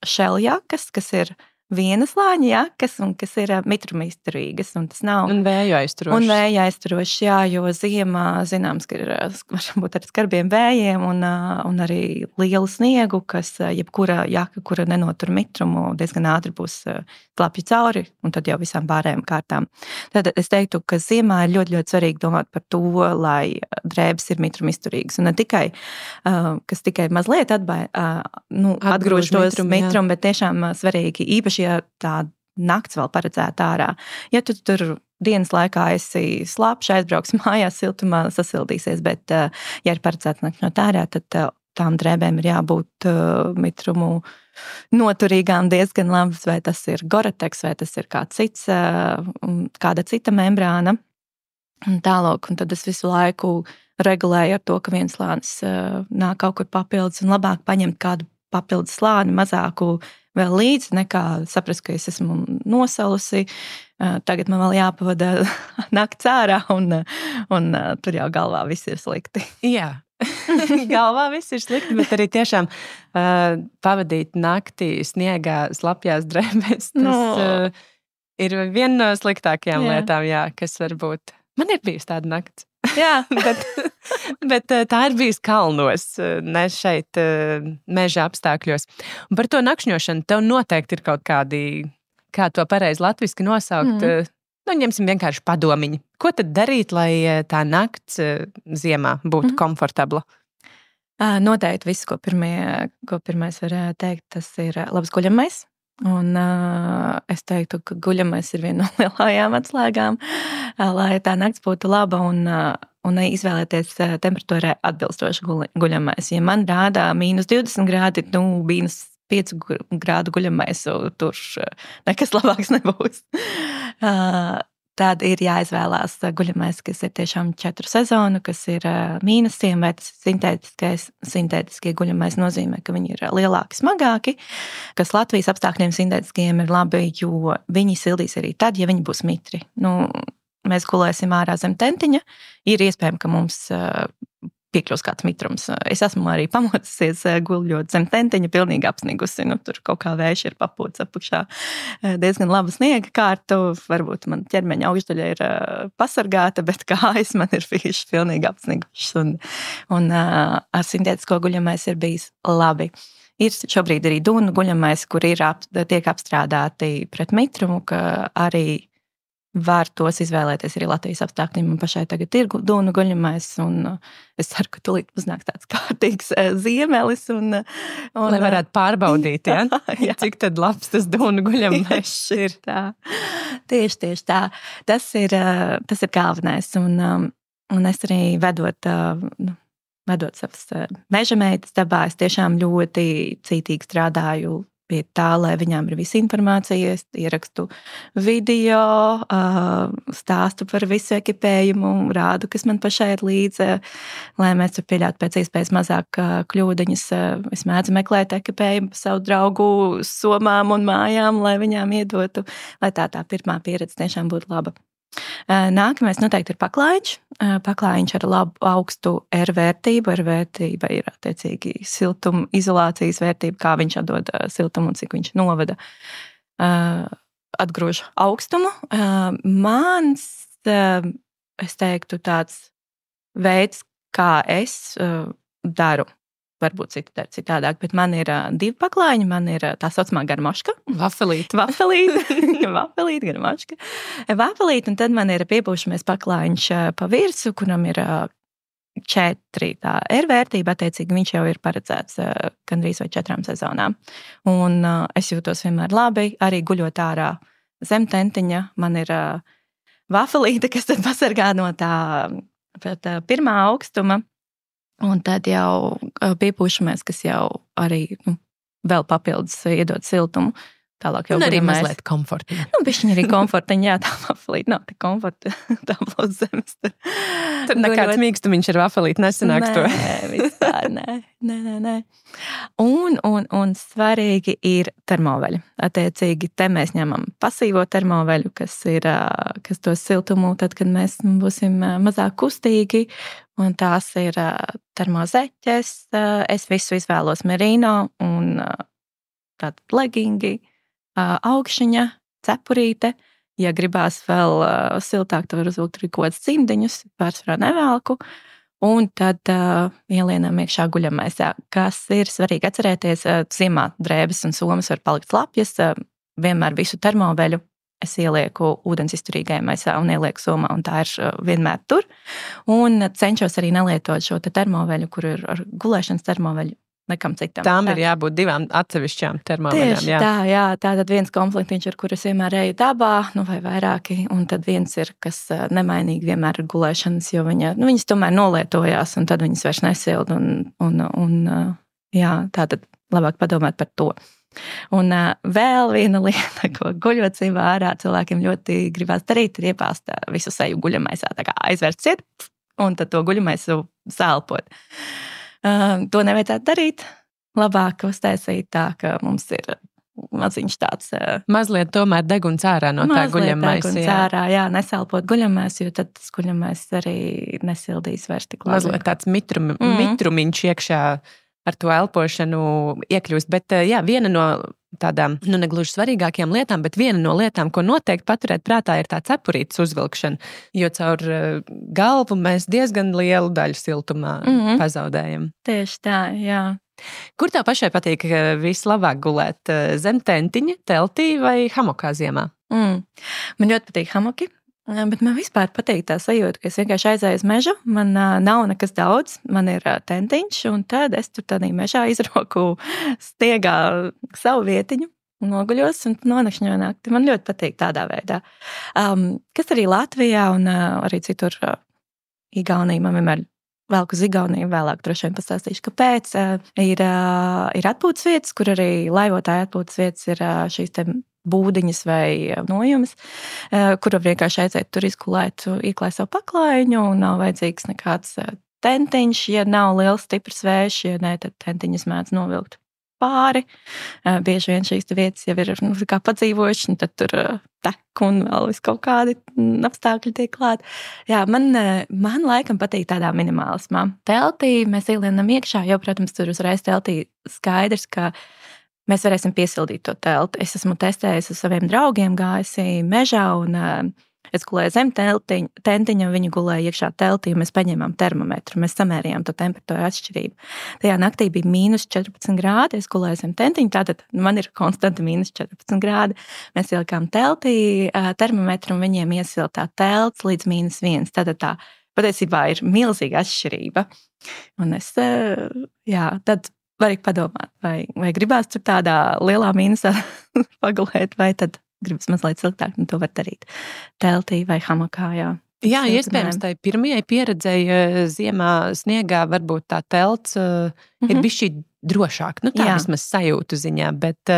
šeljakas, kas ir viena slāņa jakas, un kas ir mitrumizturīgas, un tas nav... Un vēja aizturošas. Un vēja aizturošas, jā, jo ziemā, zināms, ka ir varbūt ar skarbiem vējiem un arī lielu sniegu, kas jebkura jaka, kura nenotur mitrumu, diezgan ātri būs slapji cauri, un tad jau visām pārējām kārtām. Tad es teiktu, ka ziemā ir ļoti, ļoti svarīgi domāt par to, lai drēbes ir mitrumizturīgas, un ne tikai, kas tikai mazliet atgrūž tos mitrumu, bet tiešām svarīgi īpaši, ja tā nakts vēl paredzēta ārā. Ja tu tur dienas laikā esi slapjš, aizbrauks mājās, siltumā sasildīsies, bet ja ir paredzēta nakts no ārā, tad tām drēbēm ir jābūt mitrumu noturīgām diezgan labas, vai tas ir Gore-Tex, vai tas ir kāda cita membrāna. Un tālāk, un tad es visu laiku regulēju ar to, ka viens slānis nāk kaut kur papildus, un labāk paņemt kādu papildus slāni, mazāku vēl līdzi, nekā saprast, ka es esmu nosalusi. Tagad man vēl jāpavada nakts ārā, un tur jau galvā viss ir slikti. Jā, galvā viss ir slikti, bet arī tiešām pavadīt naktī sniegā slapjās drēbēs, tas ir viena no sliktākajām lietām, kas var būt. Man ir bijusi tāda nakts. Jā, bet tā ir bijusi kalnos, ne šeit meža apstākļos. Un par to nakšņošanu tev noteikti ir kaut kādi, kā to pareizi latviski nosaukt, ņemsim vienkārši padomiņi. Ko tad darīt, lai tā nakts ziemā būtu komfortabla? Noteikti viss, ko pirmais var teikt, tas ir labs guļamais. Un es teiktu, ka guļamais ir viena no lielajām atslēgām, lai tā nakts būtu laba un izvēlēties temperatūrai atbilstoši guļamais. Ja man rādā -20 grādi, -5 grādu guļamais, tur nekas labāks nebūs. Tad ir jāizvēlās guļamais, kas ir tiešām 4 sezonu, kas ir mīnusiem, vai tas sintētiskie guļamais nozīmē, ka viņi ir lielāki, smagāki, kas Latvijas apstākļiem sintētiskajiem ir labi, jo viņi sildīs arī tad, ja viņi būs mitri. Mēs gulēsim ārā zem tentiņa, ir iespējams, ka mums piekļūs kāds mitrums. Es esmu arī pamocusies guļot zem tentiņa, pilnīgi apsnigusi. Tur kaut kā vējš ir papūts apakšā. Diezgan laba sniega kārtu. Varbūt man ķermeņa augšdaļa ir pasargāta, bet kājas man ir bijušas pilnīgi apsnigušas. Un ar sintētisko guļamais ir bijis labi. Ir šobrīd arī dūnu guļamais, kur tiek apstrādāti pret mitrumu, ka arī var tos izvēlēties arī Latvijas apstākļiem. Man pašai tagad ir dūnu guļamais, un es ceru, ka tūlīt uznāks tāds kārtīgs ziemelis. Lai varētu pārbaudīt, cik tad labs tas dūnu guļamais ir. Tieši tā. Tas ir galvenais. Un es arī vedot savas meža meitas dabā, es tiešām ļoti cītīgi strādāju pie tā, lai viņām ir visa informācija, es ierakstu video, stāstu par visu ekipējumu, rādu, kas man pašai ir līdzi, lai mēs tur pieļautu pēc iespējas mazāk kļūdiņas. Es mēdzu meklēt ekipējumu pa savu draugu somām un mājām, lai viņām iedotu, lai tā pirmā pieredze tiešām būtu laba. Nākamais noteikti ir paklājiņš. Paklājiņš ar labu augstu R vērtību. R vērtība ir attiecīgi siltuma izolācijas vērtība, kā viņš atdod siltumu un cik viņš novada atgrūž augstumu. Mans, es teiktu, tāds veids, kā es daru varbūt citu dara citādāk, bet man ir 2 paklājiņi, man ir tā saucamā garmoška. Vafelīte, garmoška. Vafelīte, un tad man ir piepūšamies paklājiņš pa virsu, kuram ir 4 tā R-vērtība, attiecīgi viņš jau ir paredzēts gandrīz vai 4 sezonām. Un es jūtos vienmēr labi, arī guļot ārā zem tentiņa, man ir vafelīte, kas tad pasargā no tā pirmā augstuma, un tad jau piepūšamies, kas jau arī vēl papildus iedod siltumu. Tālāk jau un arī guļamais. mazliet komfortiņa. Bišķiņ arī komfortiņa, jā, tā vafelīte nav tik komforta, tā būs zemes. Tad nekāds mīkstumiņš ar vafelīti nesanāks to. Nē, vispār, nē. Un svarīgi ir termoveļi. Attiecīgi, te mēs ņemam pasīvo termoveļu, kas dos siltumu, tad, kad mēs būsim mazāk kustīgi, un tās ir termozeķes. Es visu izvēlos merino un tātad legingi, augšiņa, cepurīte. Ja gribās vēl siltāk, tad var uzvilkt arī kaut kāds cimdiņus, pārsvarā nevelku. Un tad ielienam iekšā guļamaisā, kas ir svarīgi atcerēties. Ziemā drēbes un somas var palikt slapjas. Vienmēr visu termoveļu es ielieku ūdens izturīgajā maisā un ielieku somā, un tā ir vienmēr tur. Un cenšos arī nelietot šo termoveļu, kur ir ar gulēšanas termoveļu, nekam citam. Tām ir jābūt 2 atsevišķām termoveļām. Tieši tā, jā. Tātad viens konfliktiņš, ar kuru es vienmēr eju dabā, vai vairāki, un tad viens ir, kas nemainīgi vienmēr ir gulēšanas, jo viņas tomēr nolietojās, un tad viņas vairs nesild, un jā, tātad labāk padomāt par to. Un vēl viena lieta, ko guļot zimā ārā cilvēkiem ļoti gribās darīt, ir iepāst visu seju guļamaisā, tā kā aizvērst ciet, un tad to guļamaisu sēlpot. To nevajadzētu darīt. Labāk uztaisīt tā, ka mums ir maziņš tāds... Mazliet tomēr deguns ārā no tā guļamaisa. Mazliet deguns ārā, jā, nesalpot guļamais, jo tad tas guļamais arī nesildīs vairs tik labi. Mazliet tāds mitrumiņš iekšā ar to elpošanu iekļūst. Bet jā, viena no tādām, negluži svarīgākajām lietām, bet viena no lietām, ko noteikti paturēt prātā, ir tā cepurītes uzvilkšana, jo caur galvu mēs diezgan lielu daļu siltumā pazaudējam. Tieši tā, jā. Kur tev pašai patīk vislabāk gulēt? Zem tentiņa, teltī vai hamokā ziemā? Man ļoti patīk hamoki. Bet man vispār patīk tā sajūta, ka es vienkārši aizēju uz mežu, man nav nekas daudz, man ir tentiņš, un tad es tur tādā mežā izroku stiegā savu vietiņu, noguļos un nonakšņoju nakti. Man ļoti patīk tādā veidā. Kas arī Latvijā un arī citur Igaunijā, man vienmēr velku uz Igauniju, vēlāk droši vien pastāstīšu, kāpēc. Ir atpūtas vietas, kur arī laivotāju atpūtas vietas ir šīs te būdiņas vai nojumas, kura vienkārši aiziet tur izkulēt, ieklāt savu paklājiņu, un nav vajadzīgs nekāds tentiņš. Ja nav liels, stiprs vējš, ja nē, tad tentiņus mēdz novilkt pāri. Bieži vien šīs vietas jau ir kā padzīvojuši, un tad tur tek un vēl vis kaut kādi apstākļi tiek klāt. Jā, man laikam patīk tādā minimālismā. Teltī mēs ielienam iekšā, jo, protams, tur uzreiz teltī skaidrs, ka mēs varēsim piesildīt to telti. Es esmu testējusi ar saviem draugiem, gājusi mežā, un es gulēju zem tentiņa, viņi gulēja iekšā teltī, un mēs paņēmām termometru, mēs samērījām to temperatūru atšķirību. Tajā naktī bija -14 grādi, es gulēju zem tentiņa, tātad man ir konstanti -14 grādi. Mēs ielikām teltī termometru, un viņiem iesiltā telts līdz -1. Tātad tā patiesībā ir milzīga atšķirība. Un es, jā, tad var arī padomāt, vai gribās tur tādā lielā mīnusā pagulēt, vai tad gribas mazliet siltāk, un to var darīt teltī vai hamakā, jā. Jā, iespējams, tai pirmajai pieredzēji ziemā sniegā varbūt tā telts ir bišķi drošāk. Tā vismaz sajūtu ziņā, bet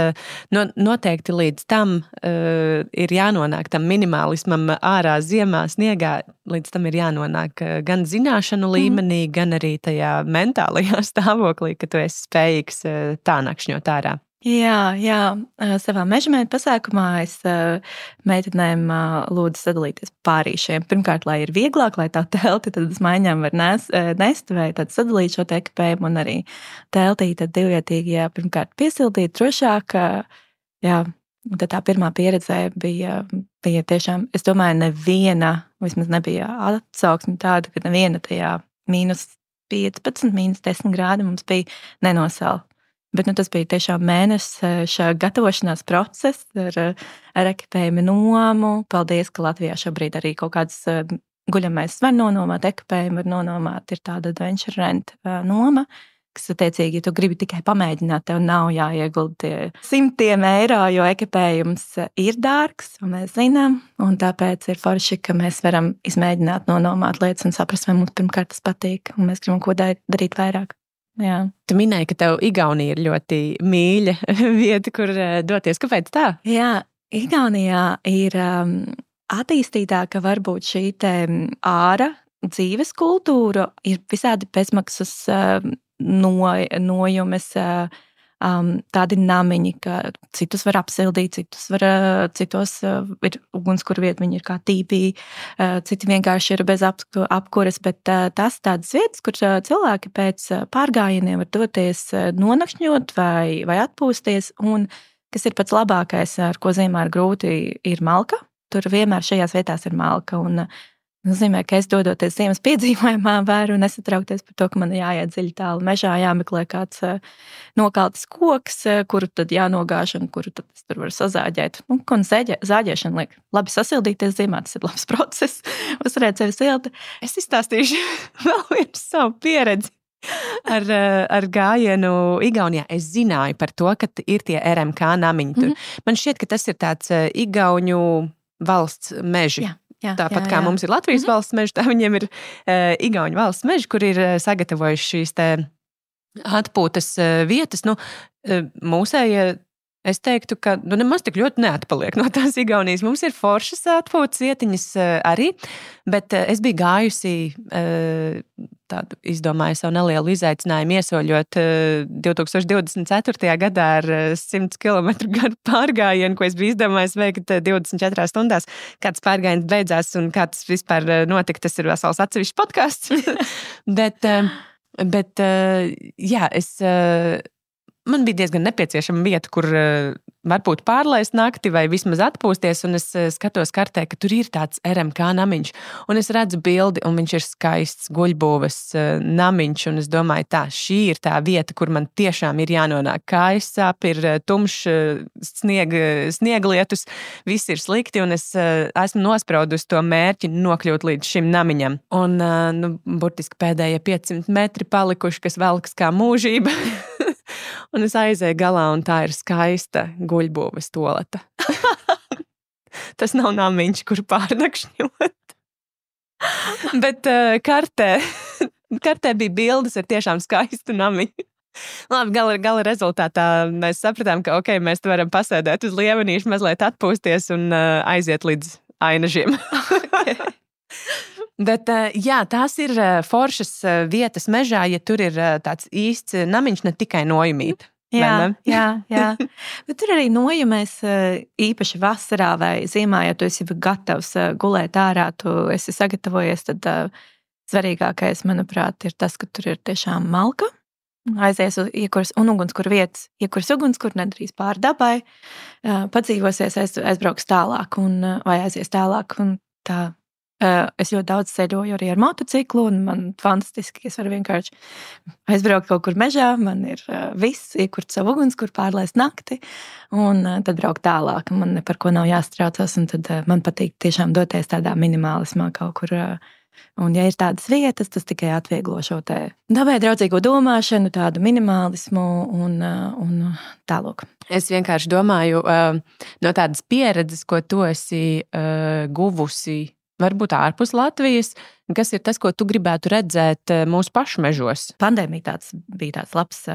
noteikti līdz tam ir jānonāk tam minimālismam ārā ziemā sniegā, līdz tam ir jānonāk gan zināšanu līmenī, gan arī tajā mentālajā stāvoklī, ka tu esi spējīgs tā nakšņot ārā. Jā, savā mežamēta pasākumā es meitenēm lūdzu sadalīties pārīšiem. Pirmkārt, lai ir vieglāk, lai tā telti tad uz maiņām var nest, vai tad sadalīt šo ekipējumu, un arī teltī tad divvietīgi, jā, pirmkārt piesildīt drošāk. Jā, tad tā pirmā pieredze bija tiešām, es domāju, neviena, vismaz nebija atsauksme tāda, ka neviena tajā 15, -10 grādi mums bija nenosala. Bet tas bija tiešām mēnesis gatavošanās process ar ekipējumu nomu. Paldies, ka Latvijā šobrīd arī kaut kādas guļamais var nonomāt, ekipējumu var nonomāt. Ir tāda adventure rent noma, kas attiecīgi, ja tu gribi tikai pamēģināt, tev nav jāiegulda simtiem eiro, jo ekipējums ir dārgs, un mēs zinām, un tāpēc ir forši, ka mēs varam izmēģināt nonomāt lietas un saprast, vai mums pirmkārt tas patīk, un mēs gribam ko darīt vairāk. Jā. Tu minēji, ka tev Igaunija ir ļoti mīļa vieta, kur doties. Kāpēc tā? Jā, Igaunijā ir attīstītāka varbūt šī te āra dzīves kultūra, ir visādi bezmaksas nojumes, tādi namiņi, ka citus var apsildīt, citos ir ugunskura vieta, viņi ir kā tīpī, citi vienkārši ir bez apkuras, bet tas tādas vietas, kur cilvēki pēc pārgājieniem var doties nonakšņot vai atpūsties, un kas ir pats labākais, ar ko ziemā ir grūti, ir malka. Tur vienmēr šajās vietās ir malka, un nozīmē, ka es dodoties ziemas piedzīvojumā varu nesatraukties par to, ka man jāiet dziļi tālu mežā, jāmeklē kāds nokaltis koks, kuru tad jānogāž un kuru tad es tur varu sazāģēt. Un zāģēšana liek labi sasildīties ziemā, tas ir labs process, uzturēt sevi silti. Es izstāstīšu vēl vienu savu pieredzi ar gājienu Igaunijā. Es zināju par to, ka ir tie RMK namiņi tur. Man šķiet, ka tas ir tāds Igauņu valsts meži. Jā. Tāpat kā mums ir Latvijas valsts meži, tā viņiem ir Igauņu valsts meži, kur ir sagatavojuši šīs te atpūtas vietas. Mūsēja, es teiktu, ka nemaz tik ļoti neatpaliek no tās Igaunijas. Mums ir foršas atpūtas vietiņas arī, bet es biju gājusi tādu, izdomāju savu nelielu izaicinājumu, iesoļot 2024. gadā ar 100 km garu pārgājienu, ko es biju izdomājis veikt 24 stundās. Kāds pārgājiens beidzās un kā tas vispār notika, tas ir vesels atsevišķs podcasts. bet jā, man bija diezgan nepieciešama vieta, kur varbūt pārlaist nakti vai vismaz atpūsties, un es skatos kartē, ka tur ir tāds RMK namiņš, un es redzu bildi, un viņš ir skaists guļbūves namiņš, un es domāju, šī ir tā vieta, kur man tiešām ir jānonāk. Kājas sāp, ir tumšs snieglietus, viss ir slikti, un es esmu nospraudus to mērķi nokļūt līdz šim namiņam. Un, burtiski pēdējie 500 metri palikuši, kas velkas kā mūžība. Un es aizēju galā, un tā ir skaista guļbūves toleta. Tas nav namiņš, kur pārnakšņot. Bet kartē bija bildes ar tiešām skaistu namiņu. Labi, gala rezultātā mēs sapratām, ka mēs varam pasēdēt uz lievenīšu, mazliet atpūsties un aiziet līdz ainažiem. Bet jā, tās ir foršas vietas mežā, ja tur ir tāds īsts namiņš, ne tikai nojumīt. Jā. Bet tur arī nojumēs īpaši vasarā vai ziemā, ja tu esi gatavs gulēt ārā, tu esi sagatavojies, tad svarīgākais, manuprāt, ir tas, ka tur ir tiešām malka. Aizies uz iekuras un ugunskura vietas, iekuras ugunskura nedarīs pāri dabai, padzīvosies, aizbrauks tālāk vai aizies tālāk un tā. Es ļoti daudz ceļoju arī ar motociklu, un man fantastiski, es varu vienkārši aizbraukt kaut kur mežā, man ir viss, iekurt savu ugunskura, pārlaist nakti, un tad braukt tālāk, un man ne par ko nav jāstraucās, un tad man patīk tiešām doties tādā minimālismā kaut kur. Un, ja ir tādas vietas, tas tikai atvieglo šo te dabai draudzīgo domāšanu, tādu minimālismu un tālāk. Es vienkārši domāju no tādas pieredzes, ko tu esi guvusi, varbūt ārpus Latvijas, kas ir tas, ko tu gribētu redzēt mūsu pašu mežos? Pandēmija bija tāds labs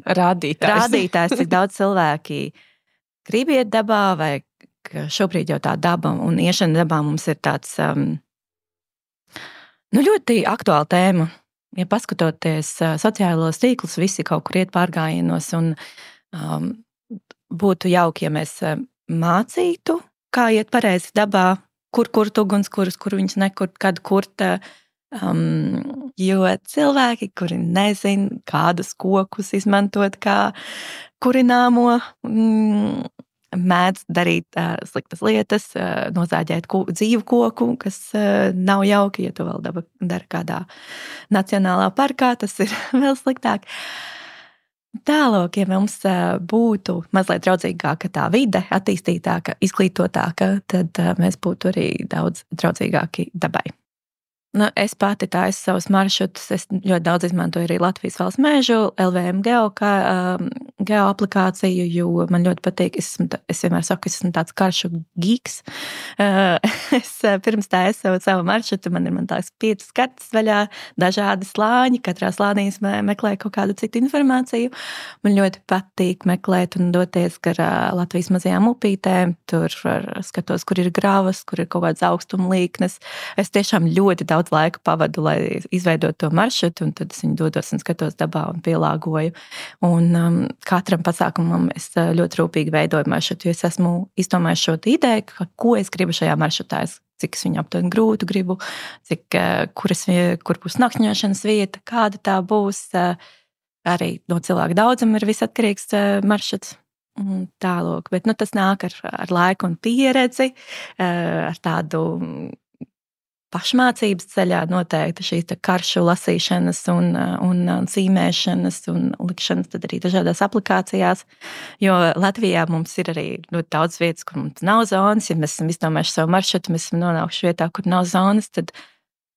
rādītājs, cik daudz cilvēki grib iet dabā, vai šobrīd jau tā daba un iešana dabā mums ir tāds ļoti aktuāla tēma. Ja paskatoties sociālos tīklus, visi kaut kur iet pārgājienos, un būtu jauki, ja mēs mācītu, kā iet pareizi dabā, kur ugunskurus, kur viņas nekur, kad kurt, jo cilvēki, kuri nezin, kādus kokus izmantot kā kurināmo mēdz darīt sliktas lietas, nozāģēt dzīvu koku, kas nav jauki, ja to vēl dara kādā nacionālā parkā, tas ir vēl sliktāk. Tālāk, ja mums būtu mazliet draudzīgāka tā vide, attīstītāka, izglītotāka, tad mēs būtu arī daudz draudzīgāki dabai. Nu, es pati taisu savus maršrutus. Es ļoti daudz izmantoju arī Latvijas valsts mežu, LVM geo aplikāciju, jo man ļoti patīk. Es vienmēr saku, es esmu tāds karšu geeks. Es pirms taisu savu maršrutu, man tās 5 kartes vaļā, dažādi slāņi, katrā slānī es meklēju kaut kādu citu informāciju. Man ļoti patīk meklēt un doties gar Latvijas mazajām upītēm. Tur skatos, kur ir gravas, kur ir kaut kādas augstuma līknes. Es tiešām ļoti daudz laiku pavadu, lai izveidotu to maršrutu, un tad es viņu dodos un skatos dabā un pielāgoju. Un katram pasākumam es ļoti rūpīgi veidoju maršrutu, jo es esmu izdomājis šo ideju, ko es gribu šajā maršrutā. Cik es viņu aptuveni grūtu gribu, kur būs nakšņošanas vieta, kāda tā būs. Arī no cilvēku daudzuma ir visatkarīgs maršruts. Tālāk, bet tas nāk ar laiku un pieredzi, ar tādu pašmācības ceļā noteikti šīs karšu lasīšanas un zīmēšanas un likšanas tad arī dažādās aplikācijās, jo Latvijā mums ir arī ļoti daudz vietas, kur mums nav zonas. Ja mēs esam izdomājuši savu maršrutu, mēs esam nonākuši vietā, kur nav zonas, tad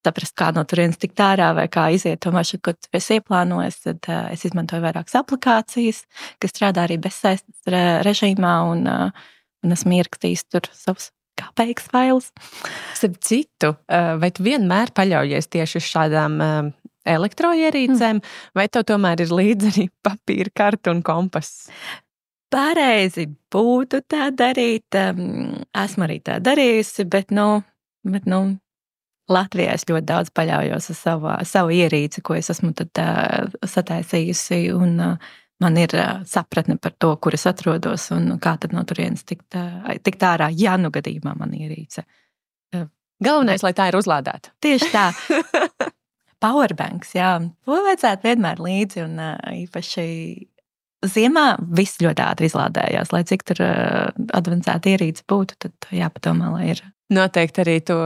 saprast, kā no turienes tikt ārā vai kā iziet to maršrutu, ko es ieplānoju, tad es izmantoju vairākas aplikācijas, kas strādā arī bezsaistes režīmā un esmu ierakstījis tur savus kāpēks failus. Starp citu, vai tu vienmēr paļaujies tieši uz šādām elektroierīcēm, vai tev tomēr ir līdzi arī papīra karta un kompass? Pareizi būtu tā darīt. Esmu arī tā darījusi, bet Latvijā es ļoti daudz paļaujos uz savu ierīci, ko es esmu tad sataisījusi, un man ir sapratne par to, kur es atrodos un kā tad no turienes tikt ārā, ja nu gadījumā man ierīce. Galvenais, lai tā ir uzlādēta. Tieši tā. Powerbanks, jā. To vajadzētu vienmēr līdzi, un īpaši ziemā viss ļoti ātri izlādējās. Lai cik tur advancēta ierīce būtu, tad jāpadomā, lai ir. Noteikti arī to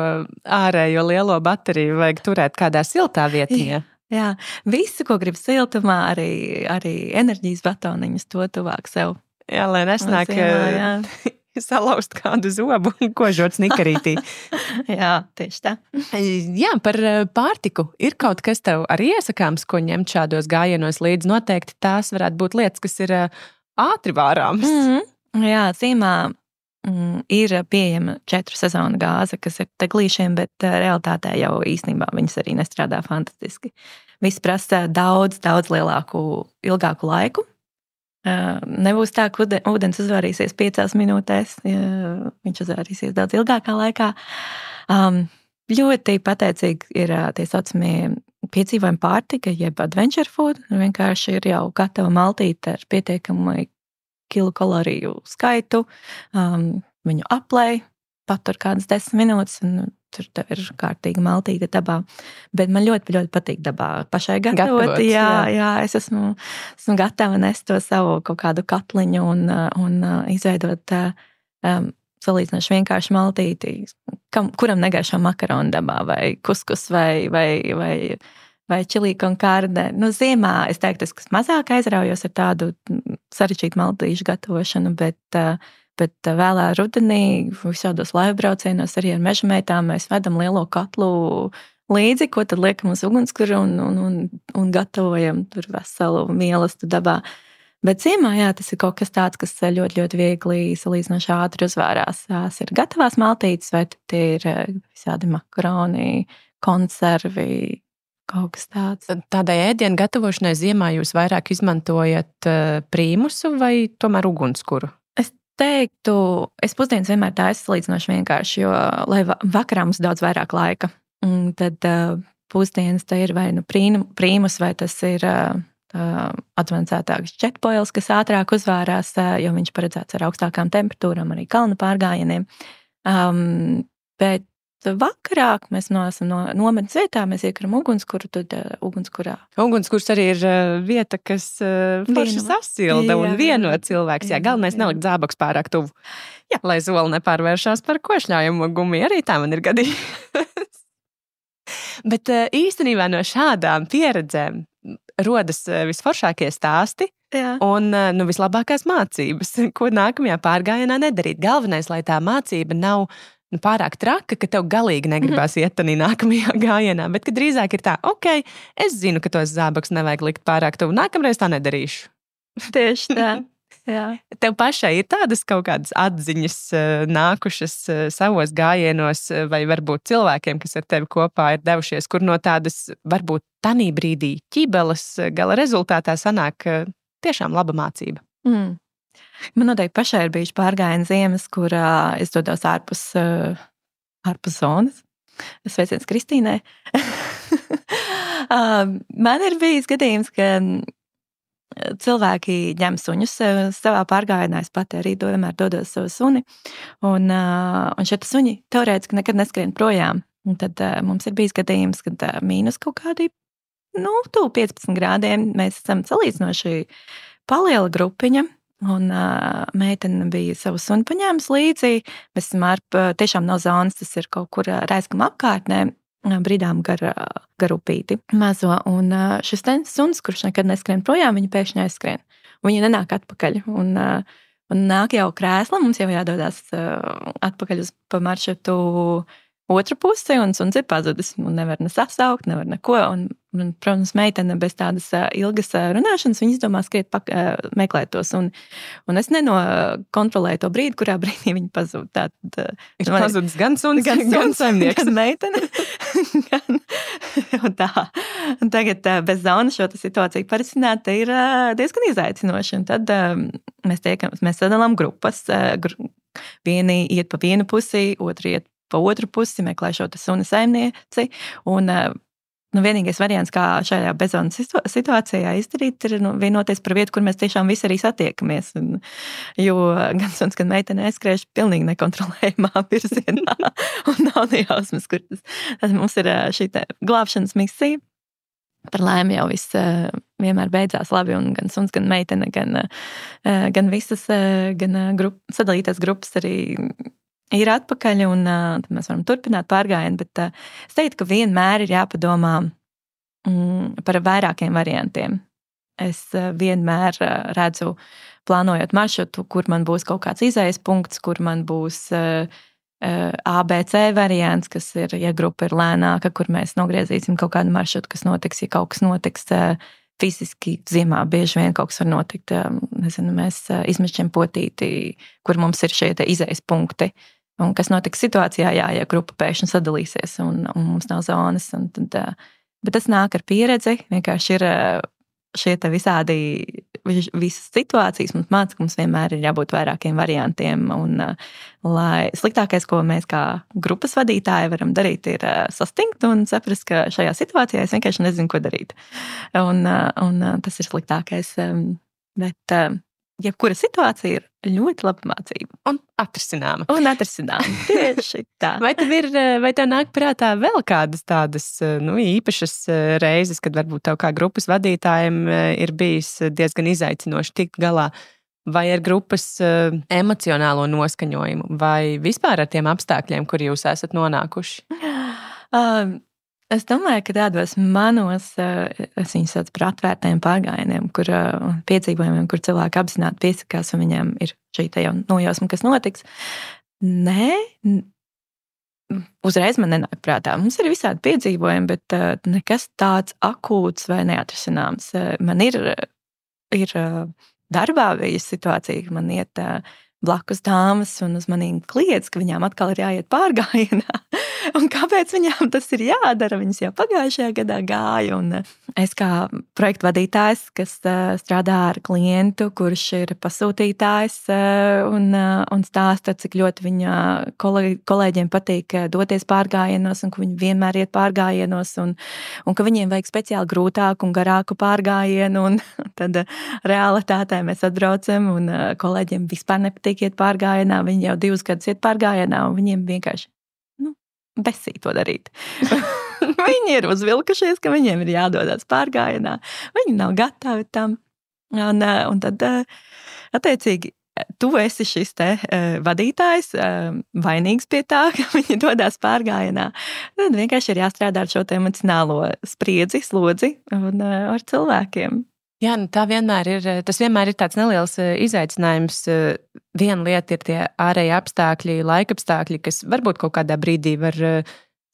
ārējo lielo bateriju vajag turēt kādā siltā vietiņā. Jā, visu, ko grib siltumā, arī enerģijas batoniņus, to tuvāk sev. Jā, lai nesnāk salauzt kādu zobu un kožot snikarītī. Jā, tieši tā. Jā, par pārtiku. Ir kaut kas tev arī iesakāms, ko ņemt šādos gājienos līdzi? Noteikti tās varētu būt lietas, kas ir ātri vārāmas. Jā, zīmā ir pieejama 4 sezonu gāze, kas ir teglīšiem, bet realitātē jau īstenībā viņas arī nestrādā fantastiski. Viss prasa daudz lielāku, ilgāku laiku. Nebūs tā, ka ūdens uzvārīsies 5 minūtēs, viņš uzvārīsies daudz ilgākā laikā. Ļoti pateicīgi ir tie saucamie piedzīvojumi pārtika, jeb adventure food. Vienkārši ir jau gatava maltīte ar pietiekamu kilokaloriju skaitu, viņu aplej, patur kādas 10 minūtes, un tur tev ir kārtīga maltīte dabā. Bet man ļoti, ļoti patīk dabā pašai gatavot. Jā, es esmu gatava nest to savu kaut kādu katliņu un izveidot salīdzinoši vienkārši maltīti, kuram negaršo makaronu dabā, vai kuskus, vai čili con carne. Ziemā es teiktu, ka mazāk aizraujos ar tādu sarežģītu maltīšu gatavošanu, bet vēlā rudenī visādos laivbraucienos arī ar mežameitām mēs vedam lielo katlu līdzi, ko tad liekam uz ugunskura un gatavojam tur veselu mielastu dabā. Bet ziemā, jā, tas ir kaut kas tāds, kas ļoti, ļoti viegli salīdzinoši ātri uzvārās. Tās ir gatavās maltītes, vai tie ir visādi makaroni, konservi, kaut kas tāds. Tādai ēdienu gatavošanai ziemā jūs vairāk izmantojat prīmusu vai tomēr ugunskuru? Es teiktu, es pusdienas vienmēr taisu salīdzinoši vienkārši, jo lai vakarā mums daudz vairāk laika. Tad pusdienas tā ir vai nu prīmus, vai tas ir advancētāks jetboils, kas ātrāk uzvārās, jo viņš paredzēts ar augstākām temperatūrām, arī kalnu pārgājieniem. Bet vakarā, mēs esam no nometnes vietā, mēs iekaram ugunskura, tad ugunskurā. Ugunskurs arī ir vieta, kas forši sasilda un vieno cilvēks. Jā, galvenais nelikt zābakus pārāk tuvu. Jā. Lai zola nepārvēršās par košļājumu gumiju. Arī tā man ir gadījums. Bet īstenībā no šādām pieredzēm rodas visforšākie stāsti. Jā. Un vislabākās mācības, ko nākamajā pārgājienā nedarīt. Galvenais, lai tā mācība nav pārāk traka, ka tev galīgi negribās iet tādā nākamajā gājienā, bet ka drīzāk ir tā, ok, es zinu, ka tos zābakus nevajag likt pārāk tuvu, nākamreiz tā nedarīšu. Tieši tā. Jā. Tev pašai ir tādas kaut kādas atziņas nākušas savos gājienos, vai varbūt cilvēkiem, kas ar tevi kopā ir devušies, kur no tādas varbūt tanī brīdī ķibeles gala rezultātā sanāk tiešām laba mācība. Man noteikti pašai ir bijuši pārgājieni ziemas, kur es dodos ārpus zonas. Sveiciens Kristīnai. Man ir bijis gadījums, ka cilvēki ņem suņus savā pārgājienā. Es pati arī vienmēr dodos savu suni. Un šie suņi teorētiski nekad neskrien projām. Un tad mums ir bijis gadījums, kad mīnus kaut kādi, tuvu 15 grādiem. Mēs esam salīdzinoši paliela grupiņa. Un meitene bija savu suni paņēmusi līdzi. Mēs esam tiešām no zonas, tas ir kaut kur Raiskama apkārtnē, brīdām gar upīti mazo. Un šis suns, kurš nekad neskrien projām, viņa pēkšņi aizskrien. Viņa nenāk atpakaļ. Un nāk jau krēsla, mums jau jādodas atpakaļ pa maršrutu otru pusi, un suns ir pazudis. Nevar ne sasaukt, nevar neko. Un, protams, meitene bez tādas ilgas runāšanas, viņa izdomā skriet meklēt tos. Un es nenokontrolēju to brīdi, kurā brīdī viņa pazūd. Ir pazudis gan suns, gan saimnieks. Gan meitene. Un tā. Un tagad bez zonas šo situāciju parisināt ir diezgan izaicinoši. Un tad mēs sadalām grupas. Vieni iet pa vienu pusi, otru iet pa otru pusi, meklē šo suni saimnieci. Un vienīgais variants, kā šajā bezzonas situācijā izdarīt, ir vienoties par vietu, kur mēs tiešām visi arī satiekamies. Jo gan suns, gan meitene aizskriež pilnīgi nekontrolējumā virzienā. Un nav nejausmas, kur tas mums ir šī glābšanas misija. Par laimi jau viss vienmēr beidzās labi, un gan suns, gan meitene, gan visas sadalītās grupas arī ir atpakaļ, un tad mēs varam turpināt pārgājienu, bet es teiktu, ka vienmēr ir jāpadomā par vairākiem variantiem. Es vienmēr redzu, plānojot maršrutu, kur man būs kaut kāds izējas punkts, kur man būs ABC variants, kas ir, ja grupa ir lēnāka, kur mēs nogriezīsim kaut kādu maršrutu, kas notiks, ja kaut kas notiks fiziski ziemā. Bieži vien kaut kas var notikt. Nezinu, mēs izmešķiem potīti, kur mums ir šie izējas punkti. Un kas notiks situācijā, ja grupa pēkšņi sadalīsies un mums nav zonas. Tad, bet tas nāk ar pieredzi. Vienkārši ir šie visas situācijas mums māca, ka mums vienmēr ir jābūt vairākiem variantiem. Un, lai sliktākais, ko mēs kā grupas vadītāji varam darīt, ir sastingt un saprast, ka šajā situācijā es vienkārši nezinu, ko darīt. Un tas ir sliktākais. Bet jebkura situācija ir ļoti laba mācība. Un atrisināma. Tieši tā. Vai tev nāk prātā vēl kādas tādas īpašas reizes, kad varbūt tev kā grupas vadītājiem ir bijis diezgan izaicinoši tikt galā, vai ar grupas emocionālo noskaņojumu, vai vispār ar tiem apstākļiem, kur jūs esat nonākuši? Es domāju, ka tādos manos, es viņus saucu par atvērtiem pārgājieniem, kur piedzīvojumiem, kur cilvēki apzināti piesakās un viņiem ir šī te jau nojausma, kas notiks. Nē, uzreiz man nenāk prātā. Mums ir visādi piedzīvojumi, bet nekas tāds akūts vai neatrisināms. Man ir darbā bijusi situācija, ka man iet blakus dāmas un uz manīm kliedz, ka viņām atkal ir jāiet pārgājienā. Un kāpēc viņām tas ir jādara? Viņas jau pagājušajā gadā gāja. Un es kā projektu vadītājs, kas strādā ar klientu, kurš ir pasūtītājs un stāsta, cik ļoti viņa kolēģiem patīk doties pārgājienos un ka viņi vienmēr iet pārgājienos un ka viņiem vajag speciāli grūtāku un garāku pārgājienu. Un tad realitātē mēs atbraucam un kolēģiem vispār nepatīk iet pārgājienā. Viņi jau 2 gadus iet pārgājienā un viņiem vienkārši besī to darīt. Viņi ir uzvilkušies, ka viņiem ir jādodas pārgājienā. Viņi nav gatavi tam. Un tad, attiecīgi, tu esi šis te vadītājs, vainīgs pie tā, ka viņi dodas pārgājienā. Tad vienkārši ir jāstrādā ar šo te emocionālo spriedzi, slodzi un ar cilvēkiem. Jā, nu tas vienmēr ir tāds neliels izaicinājums. Viena lieta ir tie ārēji apstākļi, laika apstākļi, kas varbūt kaut kādā brīdī var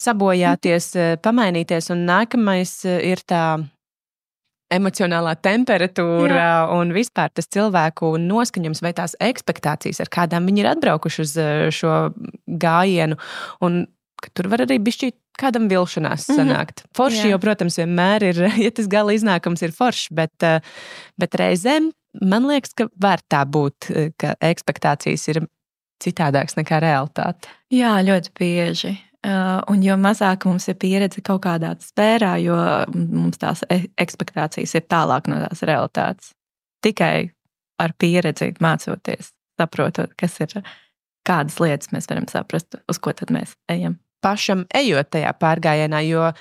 sabojāties, pamainīties, un nākamais ir tā emocionālā temperatūra un vispār tas cilvēku noskaņums vai tās ekspektācijas, ar kādām viņi ir atbraukuši uz šo gājienu, un ka tur var arī bišķīt kādam vilšanās sanākt. Forši jau, protams, vienmēr ir, ja tas gala iznākums ir forši, bet reizēm man liekas, ka var tā būt, ka ekspektācijas ir citādāks nekā realitāte. Jā, ļoti bieži. Un jo mazāk mums ir pieredze kaut kādā sfērā, jo mums tās ekspektācijas ir tālāk no tās realitātes. Tikai ar pieredzi mācoties, saprotot, kas ir, kādas lietas mēs varam saprast, uz ko tad mēs ejam. Pašam ejot tajā pārgājienā, jo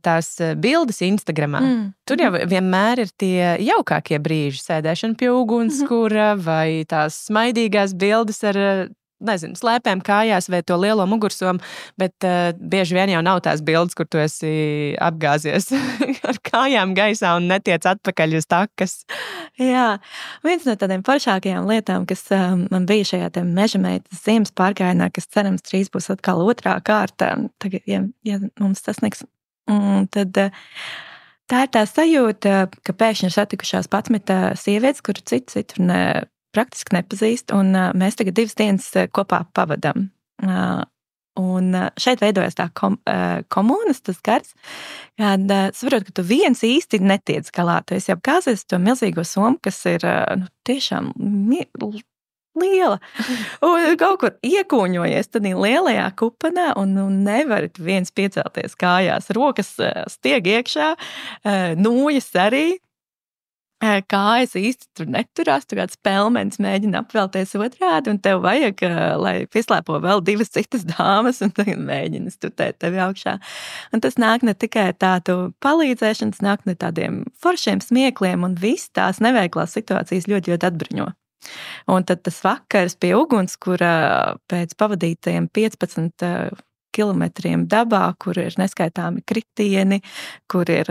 tās bildes Instagramā, tur jau vienmēr ir tie jaukākie brīži, sēdēšana pie ugunskura vai tās smaidīgās bildes ar, nezinu, slēpēm kājās vai to lielo mugursomu, bet bieži vien jau nav tās bildes, kur tu esi apgāzies ar kājām gaisā un netiec atpakaļ uz takas. Jā, viens no tādiem foršākajām lietām, kas man bija šajā te meža meitas ziemas pārgājienā, kas cerams drīz būs atkal otrā kārta, tagad, ja mums tas niks, tad tā ir tā sajūta, ka pēkšņi ir satikušās 11 sievietes, kuru citu praktiski nepazīst, un mēs tagad 2 dienas kopā pavadam. Un šeit veidojas tā komunas, tas gars, kad saprot, ka tu viens īsti netiec galā. Tu esi apgāzies to milzīgo somu, kas ir tiešām liela. Un kaut kur iekūņojies tad lielajā kupanā un nevari viens piecelties kājās. Rokas stieg iekšā, nūjas arī. Kājas īsti tur neturās, tu kāds pelmenis mēģina apvelties otrādi, un tev vajag, lai pieslēpo vēl 2 citas dāmas, un tagad mēģina stutēt tevi augšā. Un tas nāk ne tikai tādu palīdzēšanu, tas nāk ne tādiem foršiem smiekliem, un viss tās neveiklās situācijas ļoti, ļoti atbruņo. Un tad tas vakars pie uguns, kur pēc pavadītajiem 15 kilometriem dabā, kur ir neskaitāmi kritieni, kur ir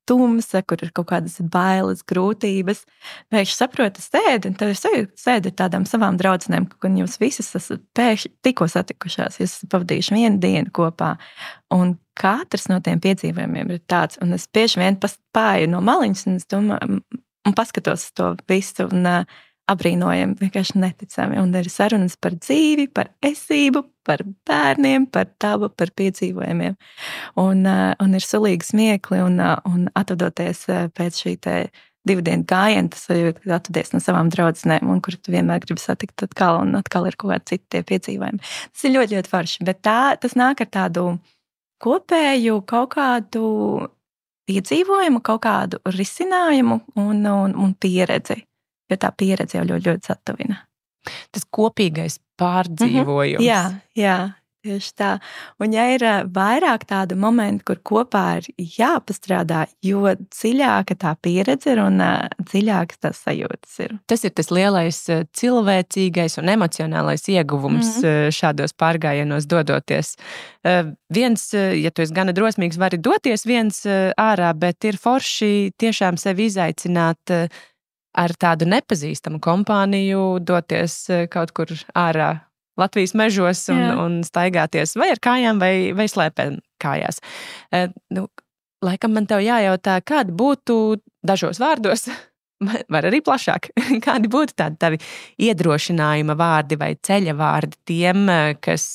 tumsa, kur ir kaut kādas bailes, grūtības. Pēkšņi saproti, sēdi, un tev ir sēdi ar tādām savām draudzenēm, un jūs visas esat pēkšņi tikko satikušās, jūs esat pavadījuši 1 dienu kopā. Un katrs no tiem piedzīvojumiem ir tāds, un es bieži vien pārēju no maliņas, un es domāju, un paskatos to visu, un abrīnojami, vienkārši neticami. Un ir sarunas par dzīvi, par esību, par bērniem, par dabu, par piedzīvojumiem. Un ir sulīgi smiekli, un atvadoties pēc šī te 2 dienu gājiena, tas sajūt, kad atvadies no savām draudzenēm, un kur tu vienmēr gribi satikt atkal, un atkal ir kaut kādi citi tie piedzīvojumi. Tas ir ļoti, ļoti forši, bet tas nāk ar tādu kopēju kaut kādu piedzīvojumu, kaut kādu risinājumu un pieredzi. Jo tā pieredze jau ļoti, ļoti satuvina. Tas kopīgais pārdzīvojums. Jā, tieši tā. Un ja ir vairāk tādu momentu, kur kopā ir jāpastrādā, jo dziļāka tā pieredze ir un dziļākas tās sajūtas ir. Tas ir tas lielais cilvēcīgais un emocionālais ieguvums šādos pārgājienos dodoties. Viens, ja tu esi gana drosmīgs, vari doties viens ārā, bet ir forši tiešām sevi izaicināt ar tādu nepazīstamu kompāniju, doties kaut kur ārā Latvijas mežos un staigāties vai ar kājām vai slēpēm kājās. Laikam man tev jājautā, kādi būtu dažos vārdos, var arī plašāk, kādi būtu tādi tavi iedrošinājuma vārdi vai ceļa vārdi tiem, kas,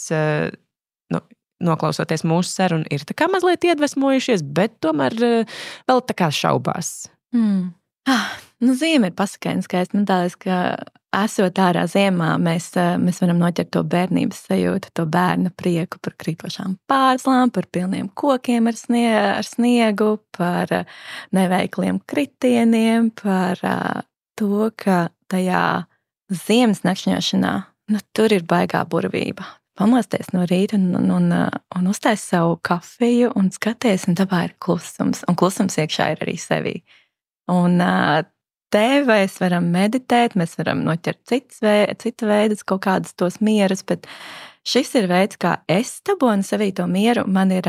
noklausoties mūsu sarunu, ir tā kā mazliet iedvesmojušies, bet tomēr vēl tā kā šaubās. Ziema ir pasakaini skaista. Man tādas, ka esot ārā ziemā, mēs varam noķert to bērnības sajūtu, to bērna prieku par krītošām pārslām, par pilniem kokiem ar sniegu, par neveikliem kritieniem, par to, ka tajā ziemas nakšņošanā tur ir baigā burvība. pamosties no rīta un uztais savu kafiju un skaties, un dabā ir klusums. Un klusums iekšā ir arī sevī. Un te mēs varam meditēt, mēs varam noķert citu veidus, kaut kādus tos mierus, bet šis ir veids, kā es dabonu sevī to mieru. Man ir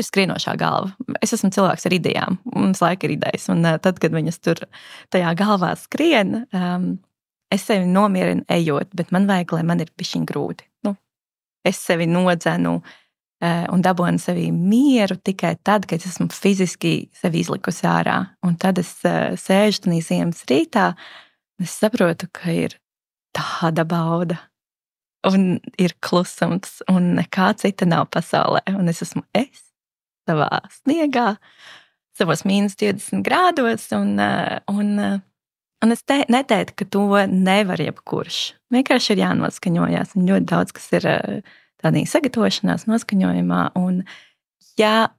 skrienošā galva. Es esmu cilvēks ar idejām. Mums laika ir idejas. Un tad, kad viņas tur tajā galvā skrien, es sevi nomierinu ejot, bet man vajag, lai man ir bišķiņ grūti. Es sevi nodzenu un dabonu sevī mieru tikai tad, kad esmu fiziski sevi izlikusi ārā. Un tad es sēžu tanī ziemas rītā, un es saprotu, ka ir tāda bauda. Un ir klusums, un nekā cita nav pasaulē. Un es esmu savā sniegā, savos -20 grādos, un es neteiktu, ka to nevar jebkurš. Vienkārši ir jānoskaņojās, un ļoti daudz, kas ir tādā sagatavošanās noskaņojumā. Un, ja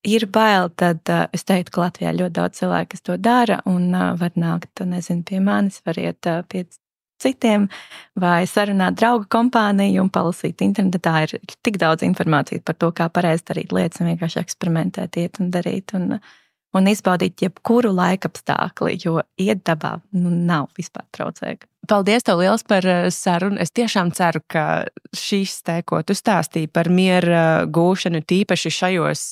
ir bail, tad es teiktu, ka Latvijā ļoti daudz cilvēku, kas to dara, un var nākt, pie manis, var iet pie citiem, vai sarunāt draugu kompāniju un palasīt internetā. Ir tik daudz informācijas par to, kā pareizi darīt lietas, un vienkārši eksperimentēt, iet un darīt, un izbaudīt jebkuru laikapstākli, jo iet dabā nav vispār traucēga. Paldies tev liels par sarunu. Es tiešām ceru, ka šīs te, ko tu stāstīji par miera gūšanu, tīpaši šajos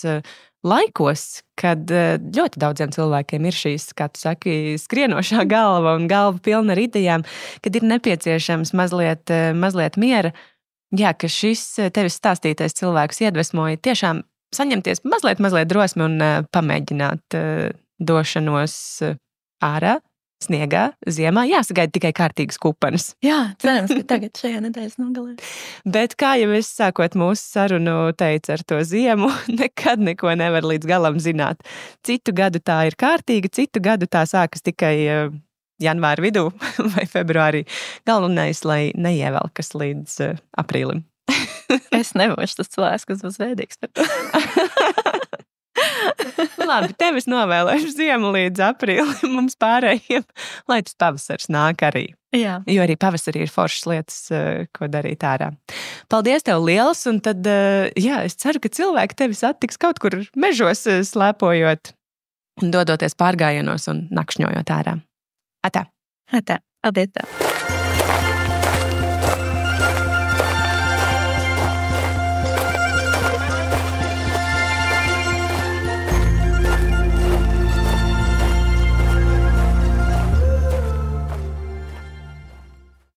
laikos, kad ļoti daudziem cilvēkiem ir šīs, kā tu saki, skrienošā galva un galva pilna ar idejām, kad ir nepieciešams mazliet miera. Jā, ka šis tevis stāstītais cilvēks iedvesmoja tiešām saņemties mazliet drosmi un pamēģināt došanos ārā, sniegā, ziemā. Jāsagaida tikai kārtīgas kupanas. Jā, cerams, ka tagad šajā nedēļas nogalē. Bet kā jau es sākot mūsu sarunu teicu ar to ziemu, nekad neko nevar līdz galam zināt. Citu gadu tā ir kārtīga, citu gadu tā sākas tikai janvāra vidū vai februārī. Galvenais, lai neievelkas līdz aprīlim. Es nebūšu tas cilvēks, kas būs veidīgs par to. Labi, tev es novēlēšu ziemu līdz aprīlim, mums pārējiem, lai tas pavasars nāk arī. Jā. Jo arī pavasarī ir foršas lietas, ko darīt ārā. Paldies tev liels, un tad, es ceru, ka cilvēki tevi satiks kaut kur mežos slēpojot, dodoties pārgājienos un nakšņojot ārā. Atā! Paldies tev!